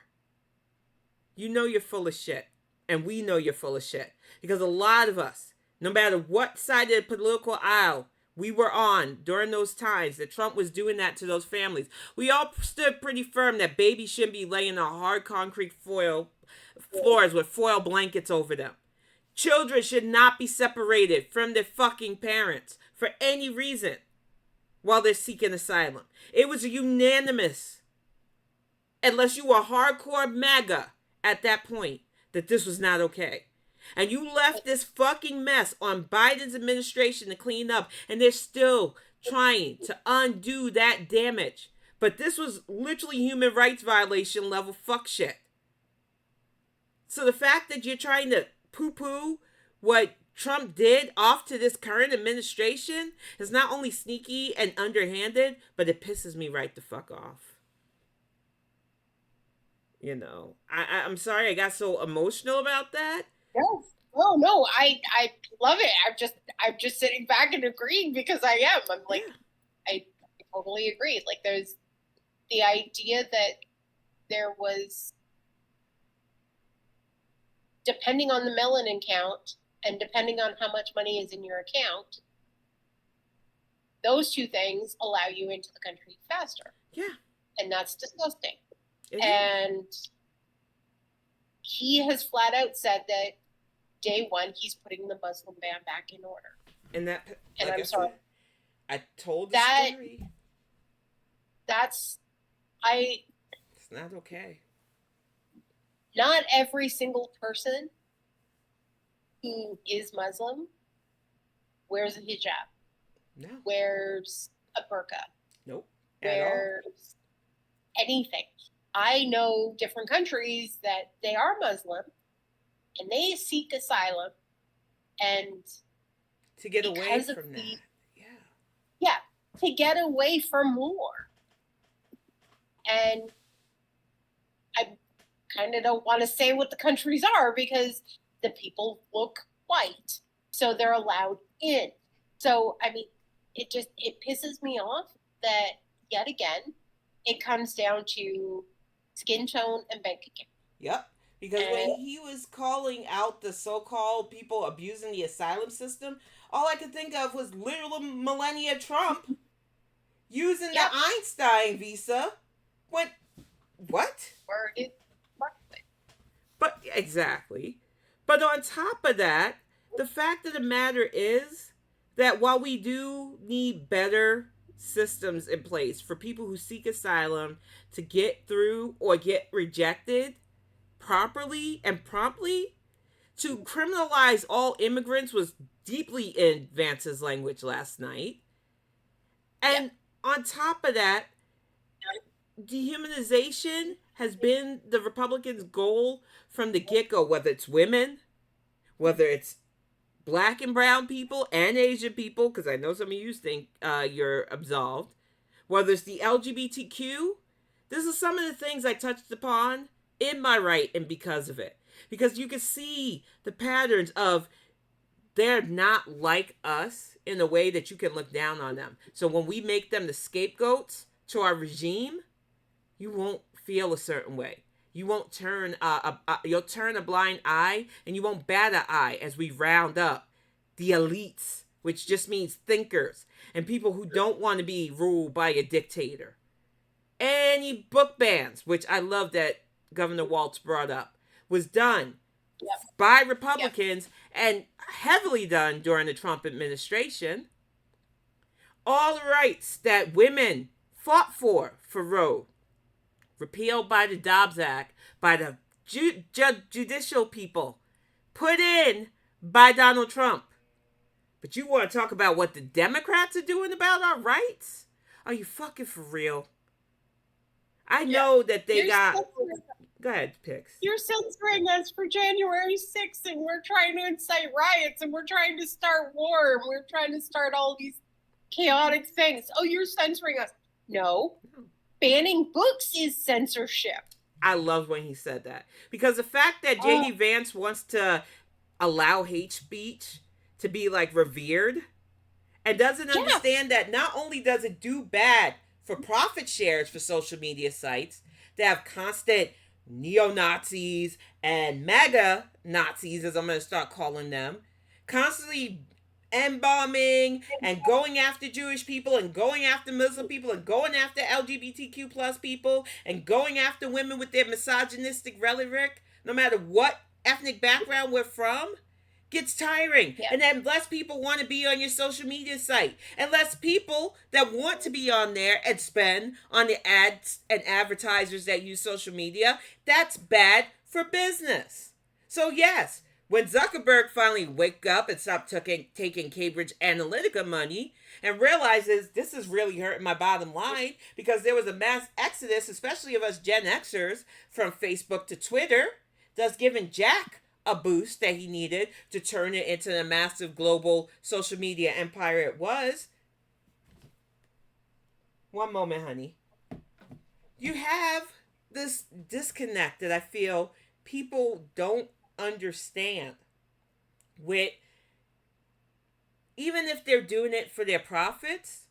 you know you're full of shit. And we know you're full of shit. Because a lot of us, no matter what side of the political aisle we were on during those times that Trump was doing that to those families, we all stood pretty firm that babies shouldn't be laying on hard concrete floors with foil blankets over them. Children should not be separated from their fucking parents for any reason while they're seeking asylum. It was unanimous, unless you were hardcore MAGA at that point, that this was not okay. And you left this fucking mess on Biden's administration to clean up, and they're still trying to undo that damage. But this was literally human rights violation level fuck shit. So the fact that you're trying to poo-poo what Trump did off to this current administration is not only sneaky and underhanded, but it pisses me right the fuck off. You know, I'm sorry I got so emotional about that. No, I love it. I'm just sitting back and agreeing because I am. I'm like, yeah. I totally agree. Like, there's the idea that there was, depending on the melanin count and depending on how much money is in your account, those two things allow you into the country faster. Yeah. And that's disgusting. And he has flat out said that day one, he's putting the Muslim ban back in order. And that, and like I'm sorry. I told the that story. It's not okay. Not every single person who is Muslim wears a hijab. No. Wears a burqa. Nope. wears anything. I know different countries that they are Muslim and they seek asylum, and to get away from that. Yeah, to get away from war. And I kind of don't want to say what the countries are because the people look white, so they're allowed in. So, I mean, it pisses me off that yet again, it comes down to skin tone and bank account. Yep. Because when he was calling out the so-called people abusing the asylum system, all I could think of was little Melania Trump using the Einstein visa. What? But exactly. But on top of that, the fact of the matter is that while we do need better systems in place for people who seek asylum to get through or get rejected properly and promptly, to criminalize all immigrants was deeply in Vance's language last night. And on top of that, dehumanization has been the Republicans' goal from the get-go, whether it's women, whether it's Black and brown people and Asian people, because I know some of you think you're absolved, whether it's the LGBTQ. This is some of the things I touched upon in my right and because of it. Because you can see the patterns of they're not like us in a way that you can look down on them. So when we make them the scapegoats to our regime, you won't feel a certain way. You won't turn you'll turn a blind eye, and you won't bat an eye as we round up the elites, which just means thinkers and people who don't want to be ruled by a dictator. Any book bans, which I love that Governor Walz brought up, was done by Republicans and heavily done during the Trump administration. All the rights that women fought for Roe, repealed by the Dobbs Act, by the judicial people, put in by Donald Trump. But you want to talk about what the Democrats are doing about our rights? Are you fucking for real? I know that they Go ahead, Pix. You're censoring us for January 6th, and we're trying to incite riots, and we're trying to start war, and we're trying to start all these chaotic things. Oh, you're censoring us. No. Banning books is censorship. I love when he said that. Because the fact that J.D. Vance wants to allow hate speech to be like revered and doesn't understand that not only does it do bad for profit shares for social media sites that have constant neo-Nazis and MAGA Nazis, as I'm going to start calling them, constantly embalming and going after Jewish people and going after Muslim people and going after LGBTQ plus people and going after women with their misogynistic rhetoric, no matter what ethnic background we're from, gets tiring. And then less people want to be on your social media site, and less people that want to be on there and spend on the ads and advertisers that use social media. That's bad for business. So yes, when Zuckerberg finally wake up and stop taking Cambridge Analytica money and realizes this is really hurting my bottom line, because there was a mass exodus, especially of us Gen Xers, from Facebook to Twitter, thus giving Jack a boost that he needed to turn it into the massive global social media empire it was. One moment, honey. You have this disconnect that I feel people don't understand with, even if they're doing it for their profits,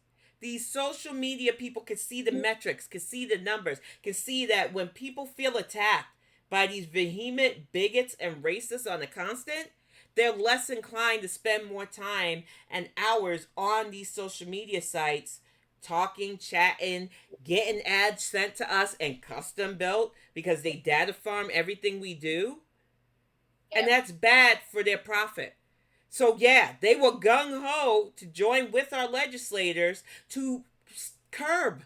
these social media people can see the metrics, can see the numbers, can see that when people feel attacked by these vehement bigots and racists on a constant, they're less inclined to spend more time and hours on these social media sites talking, chatting, getting ads sent to us and custom built because they data farm everything we do. And that's bad for their profit. So yeah, they were gung-ho to join with our legislators to curb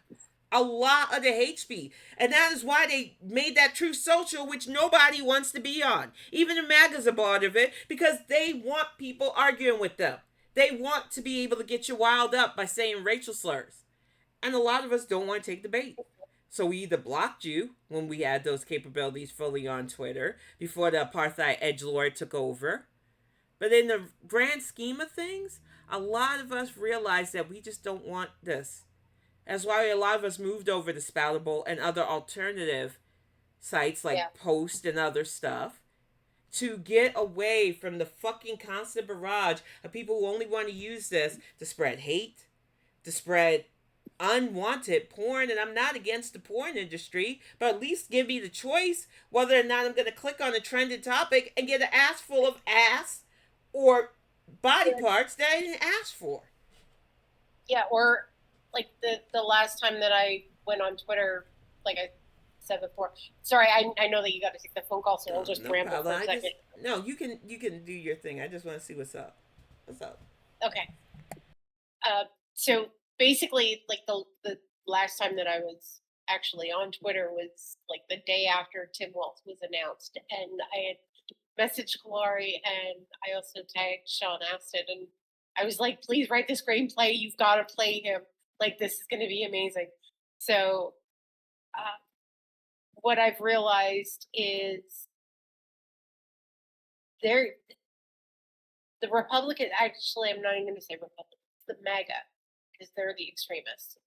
a lot of the hate speech. And that is why they made that Truth Social, which nobody wants to be on. Even the MAGAs are part of it, because they want people arguing with them. They want to be able to get you riled up by saying racial slurs. And a lot of us don't want to take the bait. So we either blocked you when we had those capabilities fully on Twitter before the apartheid edgelord took over. But in the grand scheme of things, a lot of us realized that we just don't want this. That's why a lot of us moved over to Spoutable and other alternative sites like Post and other stuff to get away from the fucking constant barrage of people who only want to use this to spread hate, to spread unwanted porn. And I'm not against the porn industry, but at least give me the choice whether or not I'm going to click on a trending topic and get an ass full of ass or body parts that I didn't ask for. Yeah, or like the last time that I went on Twitter, like I said before. Sorry, I know that you got to take the phone call, so I'll just ramble for a second. No, you can do your thing. I just want to see what's up. What's up? Okay. So basically, like the last time that I was actually on Twitter was like the day after Tim Walz was announced, and I had messaged Kalari, and I also tagged Sean Astin, and I was like, please write the screenplay. You've got to play him. Like, this is going to be amazing. So what I've realized is the Republican, actually, I'm not even going to say Republican, the MAGA, because they're the extremists,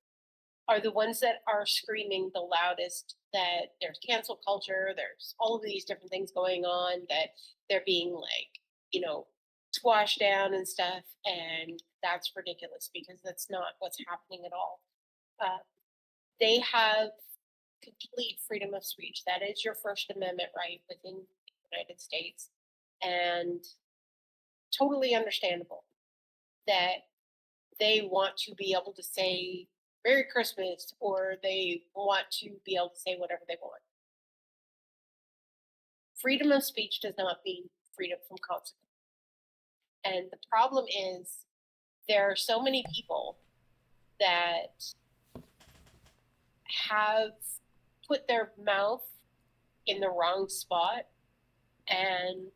are the ones that are screaming the loudest that there's cancel culture, there's all of these different things going on, that they're being squashed down and stuff, and that's ridiculous because that's not what's happening at all. They have complete freedom of speech. That is your First Amendment right within the United States, and totally understandable that they want to be able to say Merry Christmas, or they want to be able to say whatever they want. Freedom of speech does not mean freedom from consequence. And the problem is there are so many people that have put their mouth in the wrong spot, and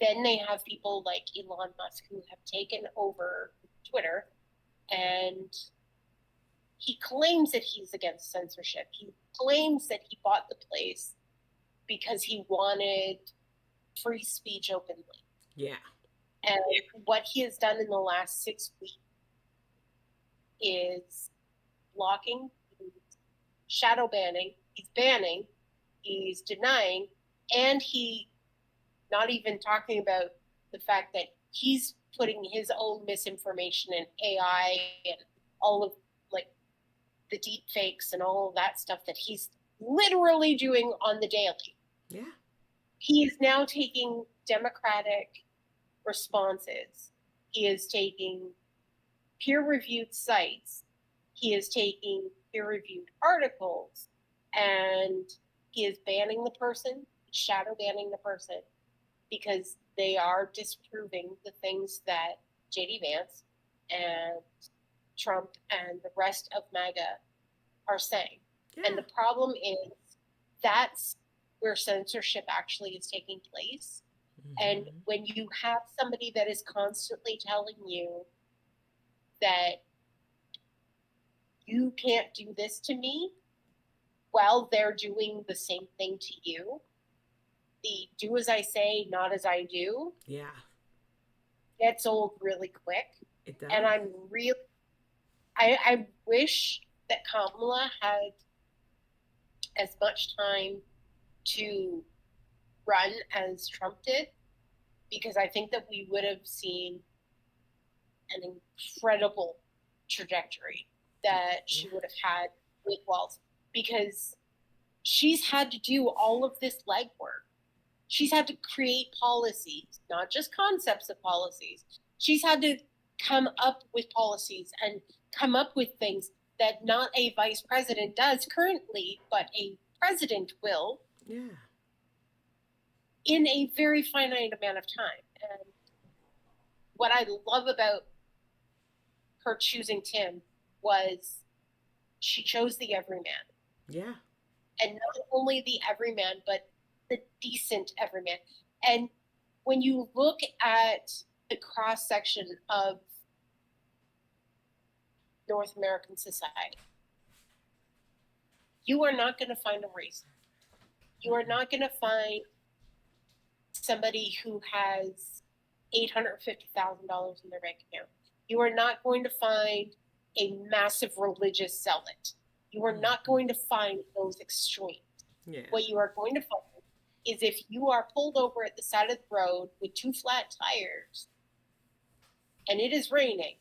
then they have people like Elon Musk who have taken over Twitter, and he claims that he's against censorship. He claims that he bought the place because he wanted free speech openly. Yeah. And what he has done in the last 6 weeks is blocking, shadow banning, he's banning, he's denying, and he not even talking about the fact that he's putting his own misinformation and AI and all of the deep fakes and all of that stuff that he's literally doing on the daily. Yeah. He is now taking democratic responses. He is taking peer-reviewed sites. He is taking peer-reviewed articles, and he is banning the person, shadow banning the person, because they are disproving the things that J.D. Vance and Trump and the rest of MAGA are saying. Yeah. And the problem is that's where censorship actually is taking place. Mm-hmm. And when you have somebody that is constantly telling you that you can't do this to me while they're doing the same thing to you, the do as I say, not as I do, gets old really quick. It does. And I'm really, I wish that Kamala had as much time to run as Trump did, because I think that we would have seen an incredible trajectory that she would have had with Walz, because she's had to do all of this legwork. She's had to create policies, not just concepts of policies. She's had to come up with policies and come up with things that not a vice president does currently, but a president will. Yeah. In a very finite amount of time. And what I love about her choosing Tim was she chose the everyman. Yeah. And not only the everyman, but the decent everyman. And when you look at the cross section of North American society. You are not going to find a racist. You are not going to find somebody who has $850,000 in their bank account. You are not going to find a massive religious zealot. You are not going to find those extremes. Yeah. What you are going to find is if you are pulled over at the side of the road with 2 flat tires and it is raining,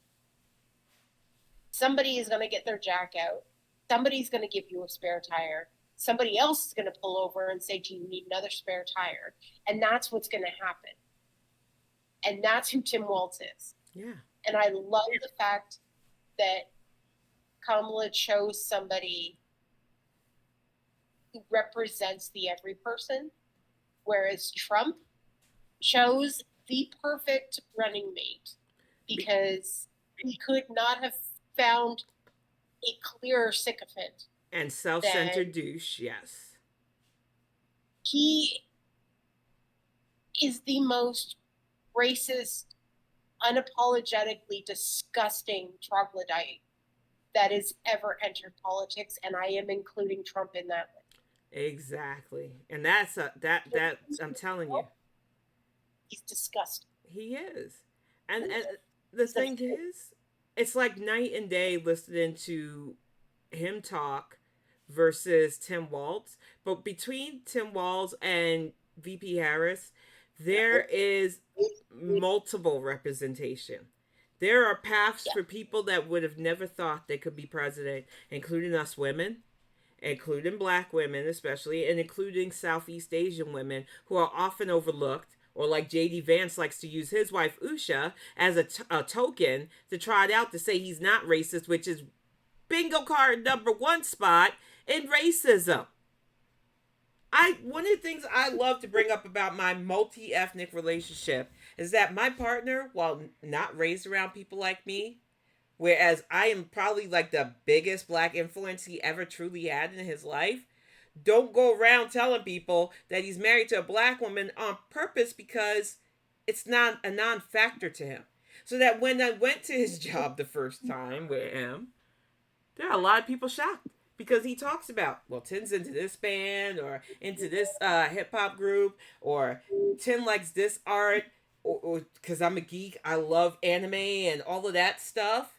somebody is going to get their jack out. Somebody's going to give you a spare tire. Somebody else is going to pull over and say, do you need another spare tire? And that's what's going to happen. And that's who Tim Walz is. Yeah. And I love the fact that Kamala chose somebody who represents the every person, whereas Trump chose the perfect running mate because he could not have found a clearer sycophant. And self-centered douche, yes. He is the most racist, unapologetically disgusting troglodyte that has ever entered politics, and I am including Trump in that list. Exactly. And that's I'm telling you. He's disgusting. He is. And the thing is, it's like night and day listening to him talk versus Tim Walz. But between Tim Walz and VP Harris, there is multiple representation. There are paths for people that would have never thought they could be president, including us women, including black women especially, and including Southeast Asian women who are often overlooked, or like J.D. Vance likes to use his wife Usha as a token to trot out to say he's not racist, which is bingo card number 1 spot in racism. One of the things I love to bring up about my multi-ethnic relationship is that my partner, while not raised around people like me, whereas I am probably like the biggest black influence he ever truly had in his life, don't go around telling people that he's married to a black woman on purpose because it's not a non-factor to him. So that when I went to his job the first time with him, there are a lot of people shocked because he talks about, well, Tim's into this band or into this hip-hop group, or Tim likes this art, or because I'm a geek, I love anime and all of that stuff.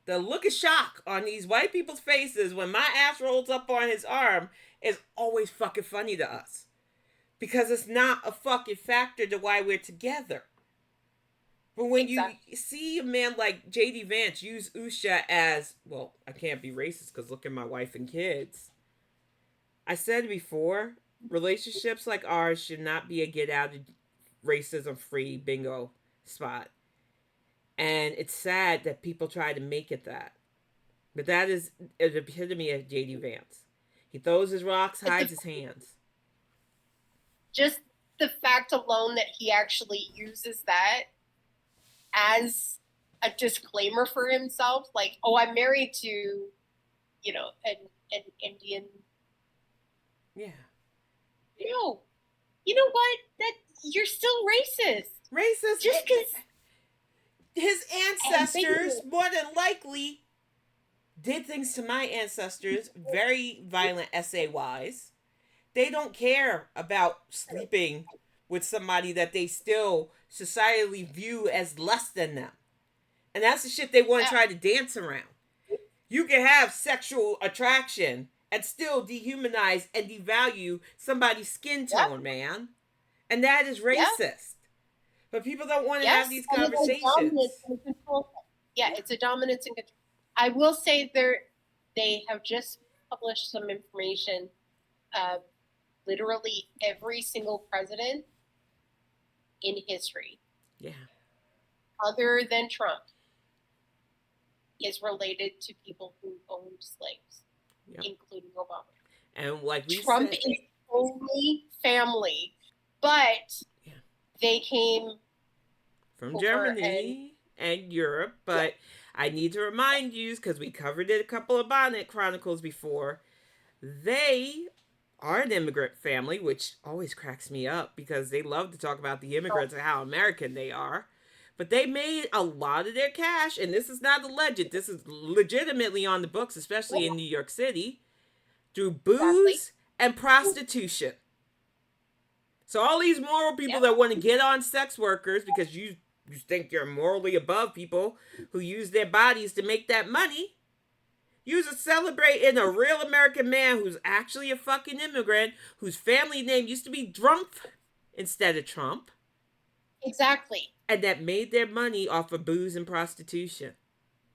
The look of shock on these white people's faces when my ass rolls up on his arm is always fucking funny to us. Because it's not a fucking factor to why we're together. But when you see a man like J.D. Vance use Usha as, well, I can't be racist because look at my wife and kids. I said before, relationships like ours should not be a get out of racism free bingo spot. And it's sad that people try to make it that. But that is an epitome of J.D. Vance. He throws his rocks, hides his hands. Just the fact alone that he actually uses that as a disclaimer for himself, like, oh, I'm married to, you know, an Indian. Yeah. No. You know what? That you're still racist. Racist. Just because his ancestors, more than likely, did things to my ancestors, very violent essay-wise. They don't care about sleeping with somebody that they still societally view as less than them. And that's the shit they want to try to dance around. You can have sexual attraction and still dehumanize and devalue somebody's skin tone, man. And that is racist. But people don't want to have these conversations. Yeah, it's a dominance and control. I will say they have just published some information. Literally every single president in history, other than Trump, is related to people who owned slaves, including Obama. And like we Trump said, is only family, but they came from Germany and Europe. But I need to remind you, because we covered it a couple of Bonnet Chronicles before, they are an immigrant family, which always cracks me up because they love to talk about the immigrants and how American they are. But they made a lot of their cash, and this is not alleged. This is legitimately on the books, especially in New York City, through booze and prostitution. So all these moral people that want to get on sex workers because you think you're morally above people who use their bodies to make that money, you are celebrating a real American man who's actually a fucking immigrant, whose family name used to be Trump instead of Trump. Exactly. And that made their money off of booze and prostitution.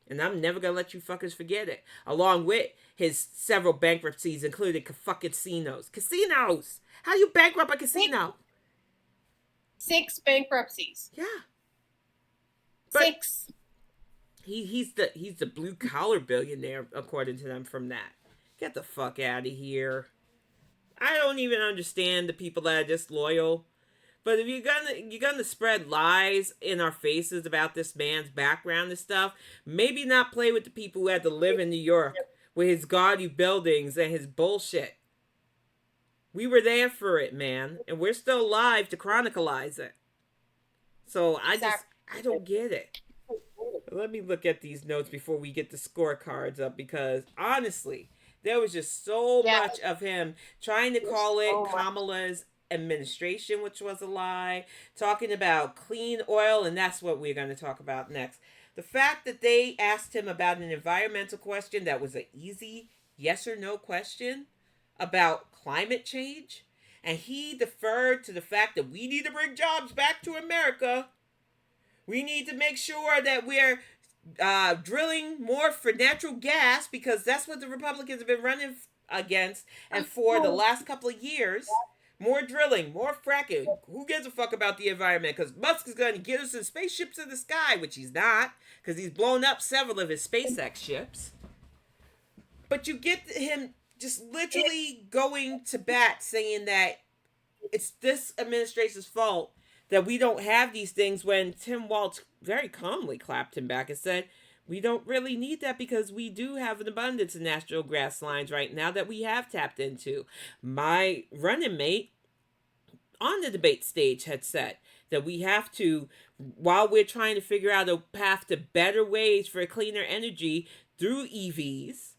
And I'm never going to let you fuckers forget it. Along with his several bankruptcies, including fucking casinos. Casinos! How do you bankrupt a casino? 6 bankruptcies. Yeah. But 6. He's the blue collar billionaire, according to them, from that. Get the fuck out of here. I don't even understand the people that are disloyal. But if you're gonna spread lies in our faces about this man's background and stuff, maybe not play with the people who had to live in New York with his gaudy buildings and his bullshit. We were there for it, man, and we're still alive to chronicleize it. So I don't get it. Let me look at these notes before we get the scorecards up, because honestly, there was just so much of him trying to call it Kamala's administration, which was a lie, talking about clean oil, and that's what we're going to talk about next. The fact that they asked him about an environmental question that was an easy yes or no question about climate change, and he deferred to the fact that we need to bring jobs back to America. We need to make sure that we're drilling more for natural gas, because that's what the Republicans have been running against, and for the last couple of years. More drilling, more fracking. Who gives a fuck about the environment? Because Musk is going to get us in spaceships in the sky, which he's not, because he's blown up several of his SpaceX ships. But you get him just literally going to bat, saying that it's this administration's fault that we don't have these things, when Tim Walz very calmly clapped him back and said, we don't really need that because we do have an abundance of natural gas lines right now that we have tapped into. My running mate on the debate stage had said that we have to, while we're trying to figure out a path to better ways for cleaner energy through EVs,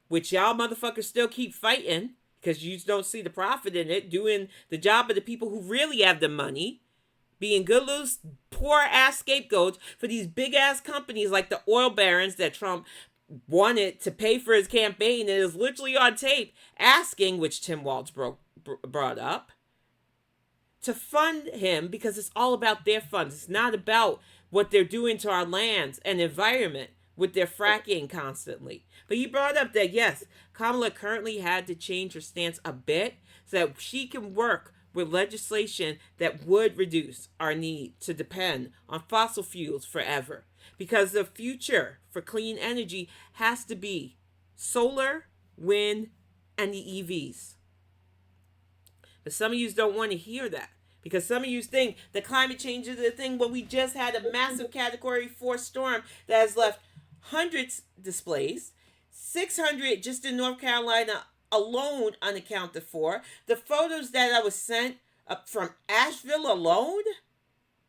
which y'all motherfuckers still keep fighting because you don't see the profit in it, doing the job of the people who really have the money, being good little poor-ass scapegoats for these big-ass companies like the oil barons that Trump wanted to pay for his campaign, and is literally on tape asking, which Tim Walz brought up, to fund him, because it's all about their funds. It's not about what they're doing to our lands and environment with their fracking constantly. But he brought up that, yes, Kamala currently had to change her stance a bit so that she can work with legislation that would reduce our need to depend on fossil fuels forever. Because the future for clean energy has to be solar, wind, and the EVs. But some of you don't want to hear that, because some of you think that climate change is a thing when we just had a massive Category 4 storm that has left hundreds displaced, 600 just in North Carolina alone unaccounted for. The photos that I was sent up from Asheville alone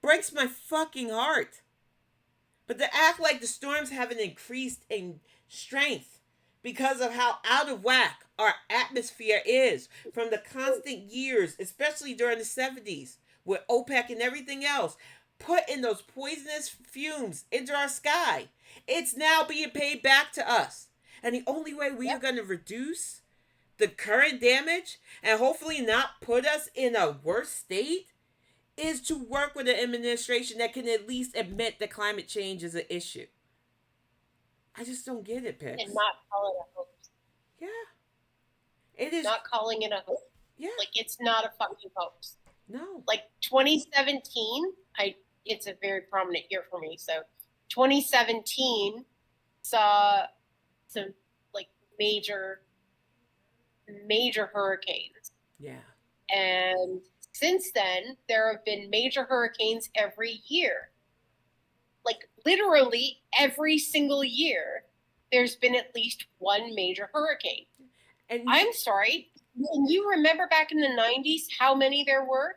breaks my fucking heart. But to act like the storms haven't increased in strength because of how out of whack our atmosphere is from the constant years, especially during the 70s with OPEC and everything else, putting those poisonous fumes into our sky. It's now being paid back to us. And the only way we are going to reduce the current damage and hopefully not put us in a worse state is to work with an administration that can at least admit that climate change is an issue. I just don't get it, Pix. And not call it a hoax. Yeah. It is. Not calling it a hoax. Yeah. Like, it's not a fucking hoax. No. Like, 2017, it's a very prominent year for me. So 2017 saw some, like, major hurricanes. Yeah. And since then, there have been major hurricanes every year. Like, literally every single year, there's been at least one major hurricane. And I'm sorry, can you remember back in the 90s how many there were?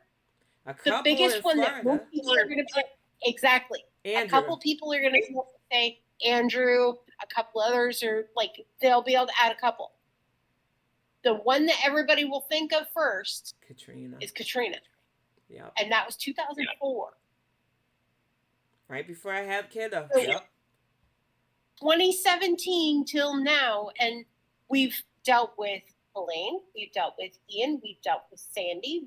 A couple the biggest in one Florida. that most people are going to be, exactly. A couple people are going to say Andrew. A couple others are like, they'll be able to add a couple. The one that everybody will think of first is Katrina. Yeah. And that was 2004. Right before I had kiddo. So, yep. 2017 till now, and we've dealt with Elaine, we've dealt with Ian, we've dealt with Sandy.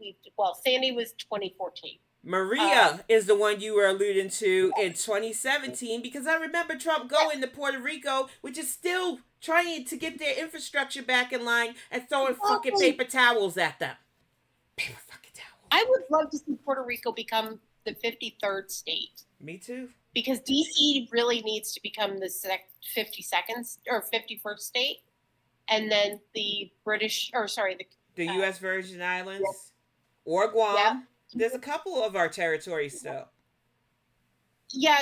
Sandy was 2014. Maria is the one you were alluding to in 2017, because I remember Trump going to Puerto Rico, which is still trying to get their infrastructure back in line, and throwing fucking paper towels at them. Paper fucking towels. I would love to see Puerto Rico become the 53rd state. Me too. Because DC really needs to become the 52nd or 51st state. And then the U.S. Virgin Islands or Guam. Yeah. There's a couple of our territories still. Yeah,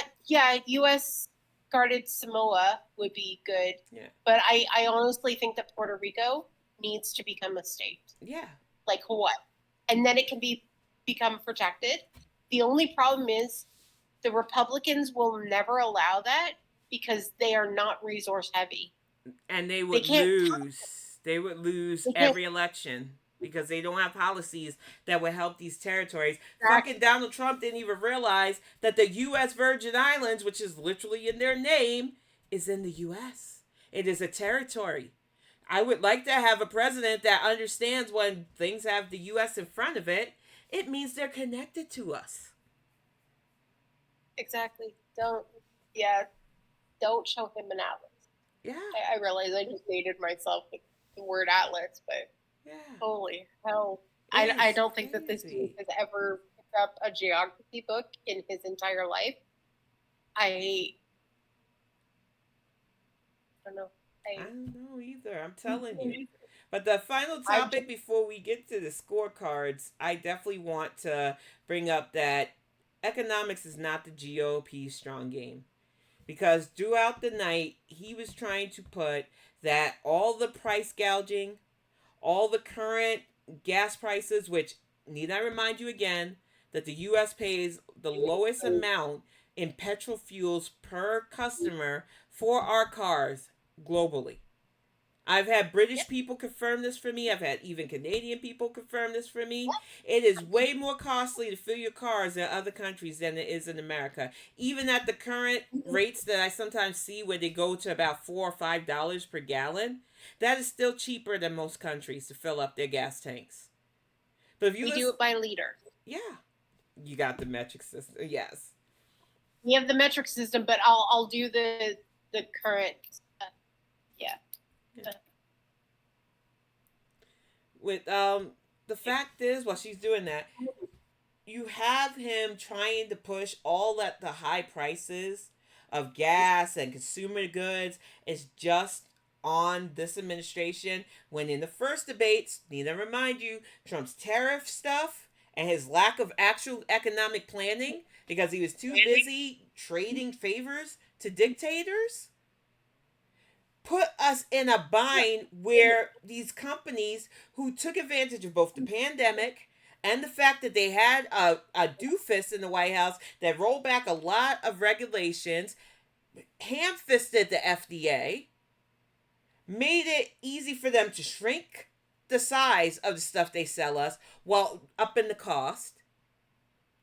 U.S. guarded Samoa would be good. Yeah. But I honestly think that Puerto Rico needs to become a state. Yeah. Like Hawaii. And then it can become protected. The only problem is the Republicans will never allow that because they are not resource heavy. And they would lose. They would lose every election because they don't have policies that would help these territories. Exactly. Fucking Donald Trump didn't even realize that the U.S. Virgin Islands, which is literally in their name, is in the U.S. It is a territory. I would like to have a president that understands when things have the U.S. in front of it, it means they're connected to us. Exactly. Don't show him an atlas. Yeah. I realize I just dated myself with the word atlas, but holy hell. I don't think that this dude has ever picked up a geography book in his entire life. I don't know. I don't know either. I'm telling you. But the final topic before we get to the scorecards, I definitely want to bring up that economics is not the GOP's strong game. Because throughout the night, he was trying to put that all the price gouging, all the current gas prices, which, need I remind you again, that the U.S. pays the lowest amount in petrol fuels per customer for our cars globally. I've had British people confirm this for me. I've had even Canadian people confirm this for me. It is way more costly to fill your cars in other countries than it is in America. Even at the current rates that I sometimes see where they go to about $4 or $5 per gallon, that is still cheaper than most countries to fill up their gas tanks. But if you do it by liter. Yeah. You got the metric system. Yes. We have the metric system, but I'll do the current. With the fact is, while she's doing that, you have him trying to push all at the high prices of gas and consumer goods is just on this administration, when in the first debates, need I remind you, Trump's tariff stuff and his lack of actual economic planning because he was too busy trading favors to dictators, put us in a bind where these companies who took advantage of both the pandemic and the fact that they had a doofus in the White House that rolled back a lot of regulations, ham-fisted the FDA, made it easy for them to shrink the size of the stuff they sell us while upping the cost.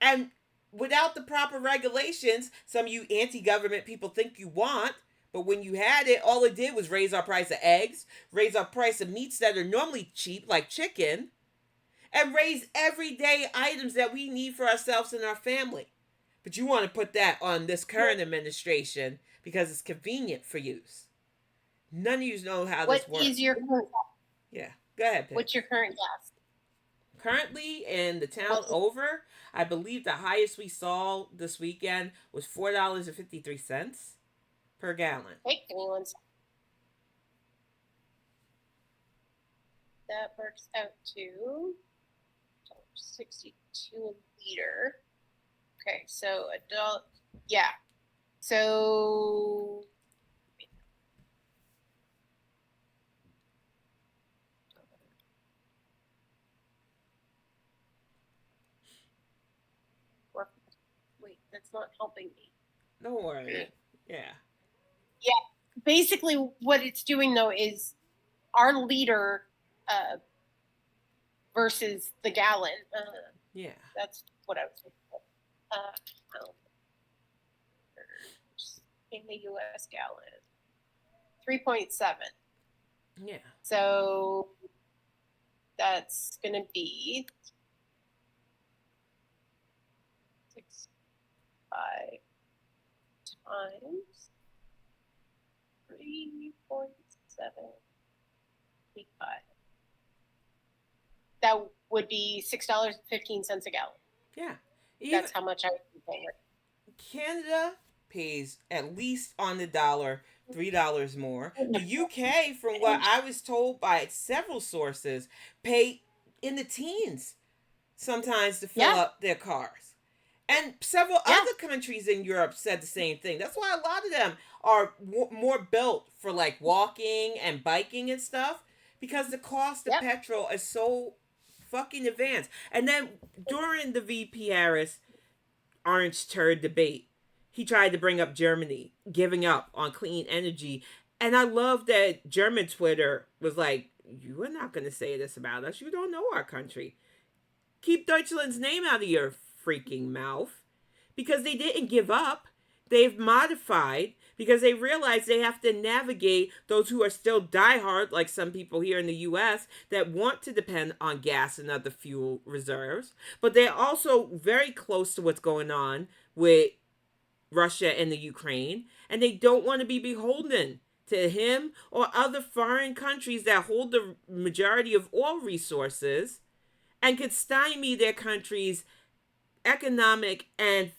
And without the proper regulations, some of you anti-government people think you want, but when you had it, all it did was raise our price of eggs, raise our price of meats that are normally cheap, like chicken, and raise everyday items that we need for ourselves and our family. But you want to put that on this current administration because it's convenient for you. None of you know how this works. What is your current? Yeah, go ahead, Pam. What's your current gas? Currently in the town over, I believe the highest we saw this weekend was $4.53 per gallon. Hey, give me 1 second. That works out to $1.62 a liter. Okay, so adult, yeah. So wait, that's not helping me. Don't worry. Yeah. Yeah. Basically, what it's doing though is our leader versus the gallon. Yeah. That's what I was looking for. In the U.S. gallon, 3.7. Yeah. So that's going to be 6.5 times 3.75. That would be $6.15 a gallon. Yeah. That's how much I would be paying. Canada pays at least on the dollar $3 more. The UK, from what I was told by several sources, pay in the teens sometimes to fill up their cars. And several other countries in Europe said the same thing. That's why a lot of them are more built for like walking and biking and stuff, because the cost of petrol is so fucking advanced. And then during the VP Harris orange turd debate, he tried to bring up Germany giving up on clean energy. And I love that German Twitter was like, you are not going to say this about us. You don't know our country. Keep Deutschland's name out of your freaking mouth. Because they didn't give up. They've modified because they realize they have to navigate those who are still diehard, like some people here in the U.S., that want to depend on gas and other fuel reserves. But they're also very close to what's going on with Russia and the Ukraine. And they don't want to be beholden to him or other foreign countries that hold the majority of oil resources and could stymie their country's economic and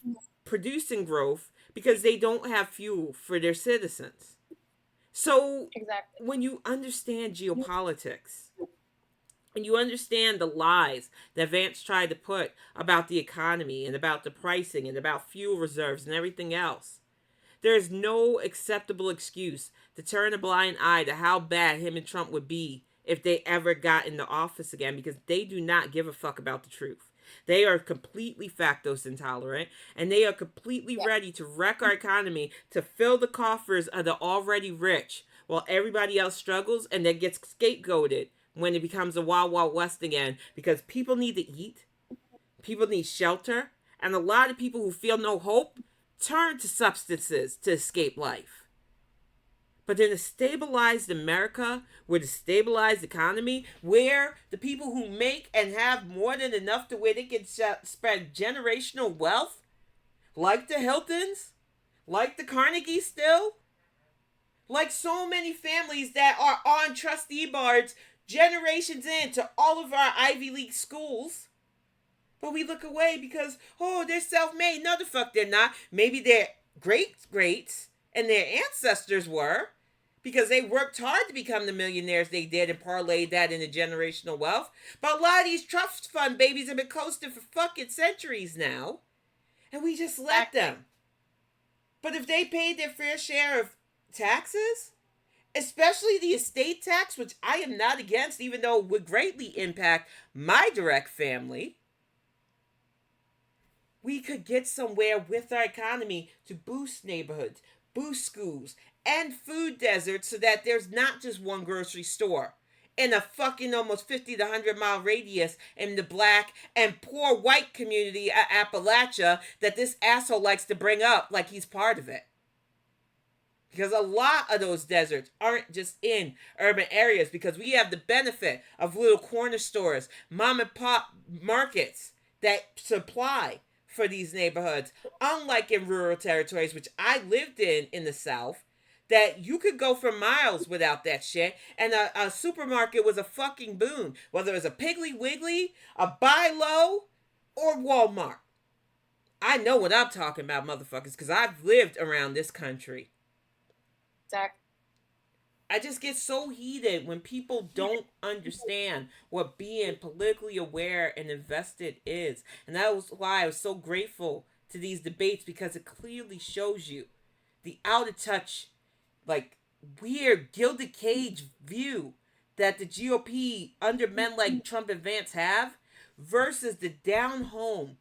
producing growth because they don't have fuel for their citizens. So when you understand geopolitics and you understand the lies that Vance tried to put about the economy and about the pricing and about fuel reserves and everything else, there is no acceptable excuse to turn a blind eye to how bad him and Trump would be if they ever got into office again, because they do not give a fuck about the truth. They are completely factose intolerant, and they are completely ready to wreck our economy to fill the coffers of the already rich while everybody else struggles and then gets scapegoated when it becomes a Wild Wild West again, because people need to eat, people need shelter, and a lot of people who feel no hope turn to substances to escape life. But in a stabilized America, with a stabilized economy, where the people who make and have more than enough to where they can spread generational wealth, like the Hiltons, like the Carnegie still, like so many families that are on trustee boards generations into all of our Ivy League schools. But we look away because, they're self-made. No, the fuck they're not. Maybe their greats and their ancestors were, because they worked hard to become the millionaires they did and parlayed that into generational wealth. But a lot of these trust fund babies have been coasting for fucking centuries now. And we just let them. But if they paid their fair share of taxes, especially the estate tax, which I am not against, even though it would greatly impact my direct family, we could get somewhere with our economy to boost neighborhoods, boost schools, and food deserts, so that there's not just one grocery store in a fucking almost 50 to 100 mile radius in the black and poor white community of Appalachia that this asshole likes to bring up like he's part of it. Because a lot of those deserts aren't just in urban areas, because we have the benefit of little corner stores, mom and pop markets that supply for these neighborhoods, unlike in rural territories, which I lived in the South, that you could go for miles without that shit, and a supermarket was a fucking boon, whether it was a Piggly Wiggly, a Buy Low, or Walmart. I know what I'm talking about, motherfuckers, because I've lived around this country. Exactly. I just get so heated when people don't understand what being politically aware and invested is. And that was why I was so grateful to these debates, because it clearly shows you the out of touch, like weird gilded cage view that the GOP under men like Trump and Vance have, versus the down home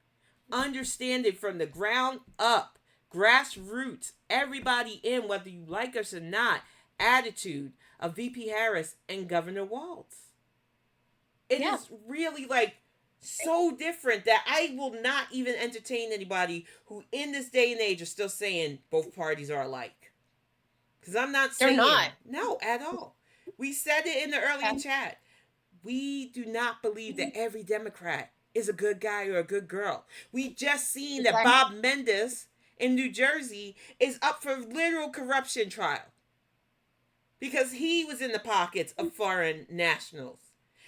understanding from the ground up grassroots, everybody in, whether you like us or not, attitude of VP Harris and Governor Walz. It is really like so different that I will not even entertain anybody who in this day and age are still saying both parties are alike. Because I'm not saying they're not. No, at all. We said it in the earlier chat. We do not believe that every Democrat is a good guy or a good girl. We just seen that Bob Mendes in New Jersey is up for literal corruption trial. Because he was in the pockets of foreign nationals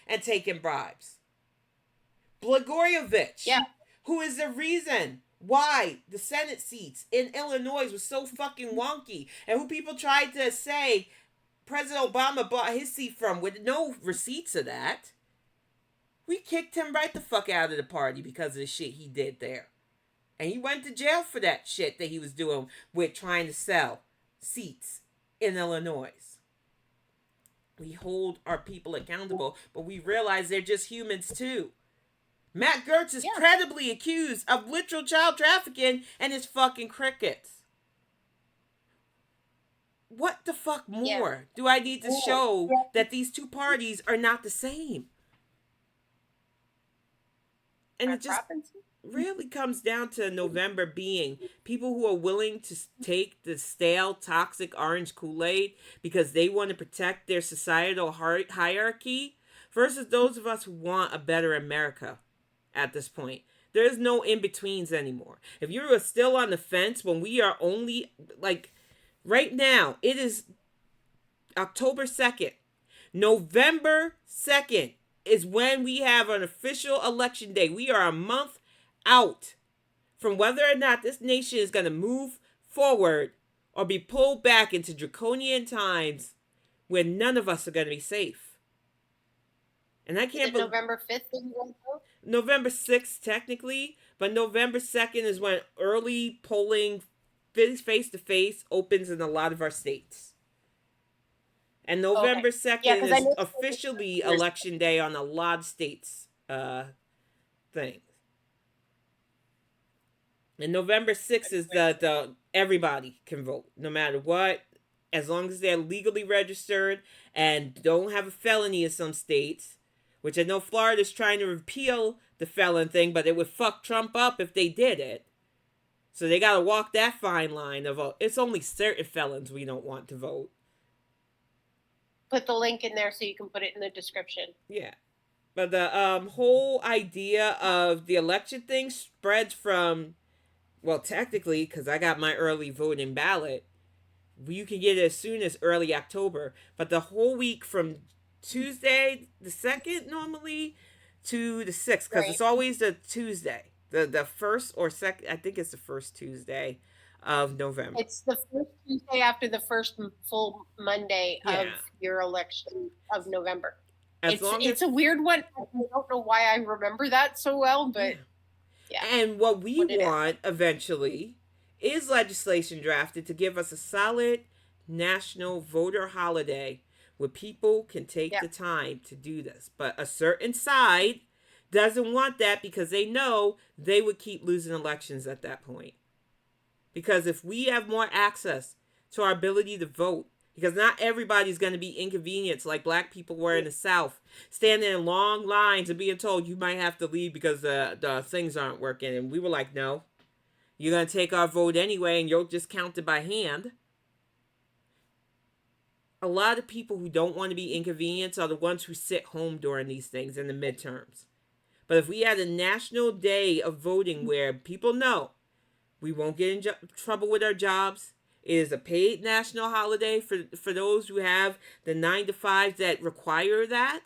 and taking bribes. Blagojevich, who is the reason why the Senate seats in Illinois was so fucking wonky, and who people tried to say President Obama bought his seat from with no receipts of that. We kicked him right the fuck out of the party because of the shit he did there. And he went to jail for that shit that he was doing with trying to sell seats in Illinois. We hold our people accountable, but we realize they're just humans too. Matt Gertz is credibly accused of literal child trafficking and his fucking crickets. What the fuck more do I need to show that these two parties are not the same? And it just really comes down to November being people who are willing to take the stale, toxic orange Kool-Aid because they want to protect their societal hierarchy versus those of us who want a better America at this point. There is no in-betweens anymore. If you are still on the fence when we are only, like, right now, it is October 2nd. November 2nd is when we have an official election day. We are a month out from whether or not this nation is going to move forward or be pulled back into draconian times where none of us are going to be safe. And I can't believe November 5th. November 6th, technically, but November 2nd is when early polling face-to-face opens in a lot of our states. And November 2nd is officially election day on a lot of states' things. And November 6th is the everybody can vote, no matter what, as long as they're legally registered and don't have a felony in some states, which I know Florida's trying to repeal the felon thing, but it would fuck Trump up if they did it. So they got to walk that fine line of, it's only certain felons we don't want to vote. Put the link in there so you can put it in the description. Yeah. But the whole idea of the election thing spreads from, well, technically, because I got my early voting ballot, you can get it as soon as early October. But the whole week from Tuesday, the 2nd normally, to the 6th, because it's always the Tuesday. The first or second, I think it's the first Tuesday of November. It's the first Tuesday after the first full Monday of your election of November. It's a weird one. I don't know why I remember that so well, but And what we want eventually is legislation drafted to give us a solid national voter holiday where people can take the time to do this. But a certain side doesn't want that because they know they would keep losing elections at that point. Because if we have more access to our ability to vote, because not everybody's going to be inconvenienced like black people were in the South, standing in long lines and being told you might have to leave because the things aren't working. And we were like, no, you're going to take our vote anyway and you'll just count it by hand. A lot of people who don't want to be inconvenienced are the ones who sit home during these things in the midterms. But if we had a national day of voting where people know we won't get in trouble with our jobs, it is a paid national holiday for those who have the 9-to-5s that require that,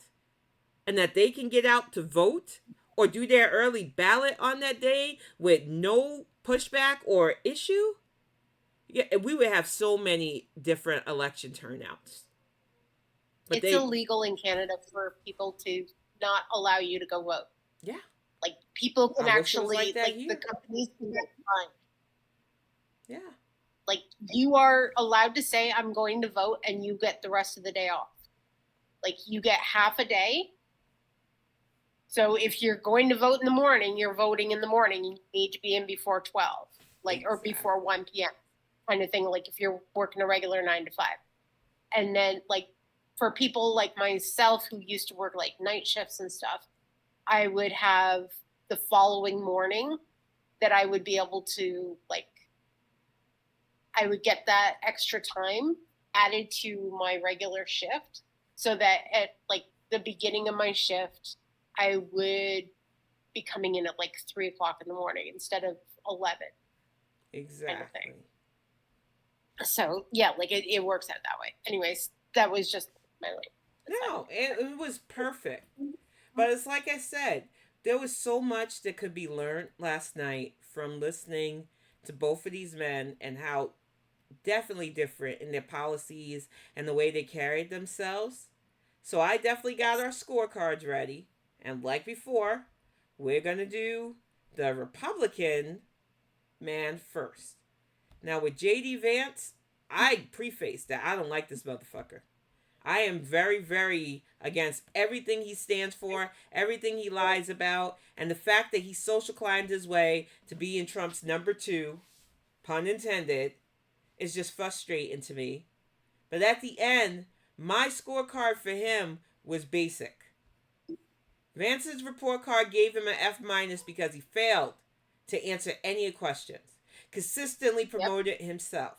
and that they can get out to vote or do their early ballot on that day with no pushback or issue, we would have so many different election turnouts. But it's illegal in Canada for people to not allow you to go vote. Yeah. Like, people can actually, like the companies can get fined. Yeah. Like, you are allowed to say, I'm going to vote, and you get the rest of the day off. Like, you get half a day. So if you're going to vote in the morning, you're voting in the morning. You need to be in before 12. like, or before 1 p.m. kind of thing. Like if you're working a regular 9 to 5. And then like for people like myself who used to work like night shifts and stuff, I would have the following morning that I would be able to like, I would get that extra time added to my regular shift so that at like the beginning of my shift, I would be coming in at like 3 o'clock in the morning instead of 11. Exactly. Kind of thing. So yeah, like it works out that way. Anyways, that was just my like. No, it was perfect. But it's like I said, there was so much that could be learned last night from listening to both of these men and how definitely different in their policies and the way they carried themselves. So I definitely got our scorecards ready. And like before, we're going to do the Republican man first. Now with J.D. Vance, I preface that I don't like this motherfucker. I am very, very against everything he stands for, everything he lies about, and the fact that he social climbed his way to be in Trump's number 2, pun intended, is just frustrating to me. But at the end, my scorecard for him was basic. Vance's report card gave him an F- because he failed to answer any questions, consistently promoted himself,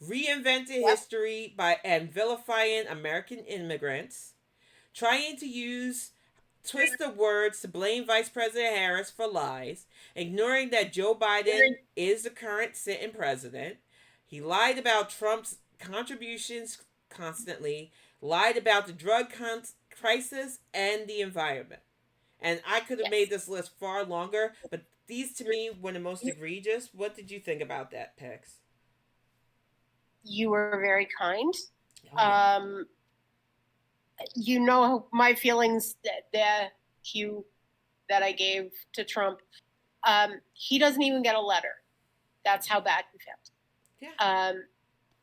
reinvented history by and vilifying American immigrants, trying to use twisted words to blame Vice President Harris for lies, ignoring that Joe Biden is the current sitting president. He lied about Trump's contributions constantly, lied about the drug crisis and the environment. And I could have made this list far longer, but these to me were the most egregious. What did you think about that, Pix? You were very kind. Oh, yeah. You know my feelings that that I gave to Trump. He doesn't even get a letter. That's how bad he felt. Yeah.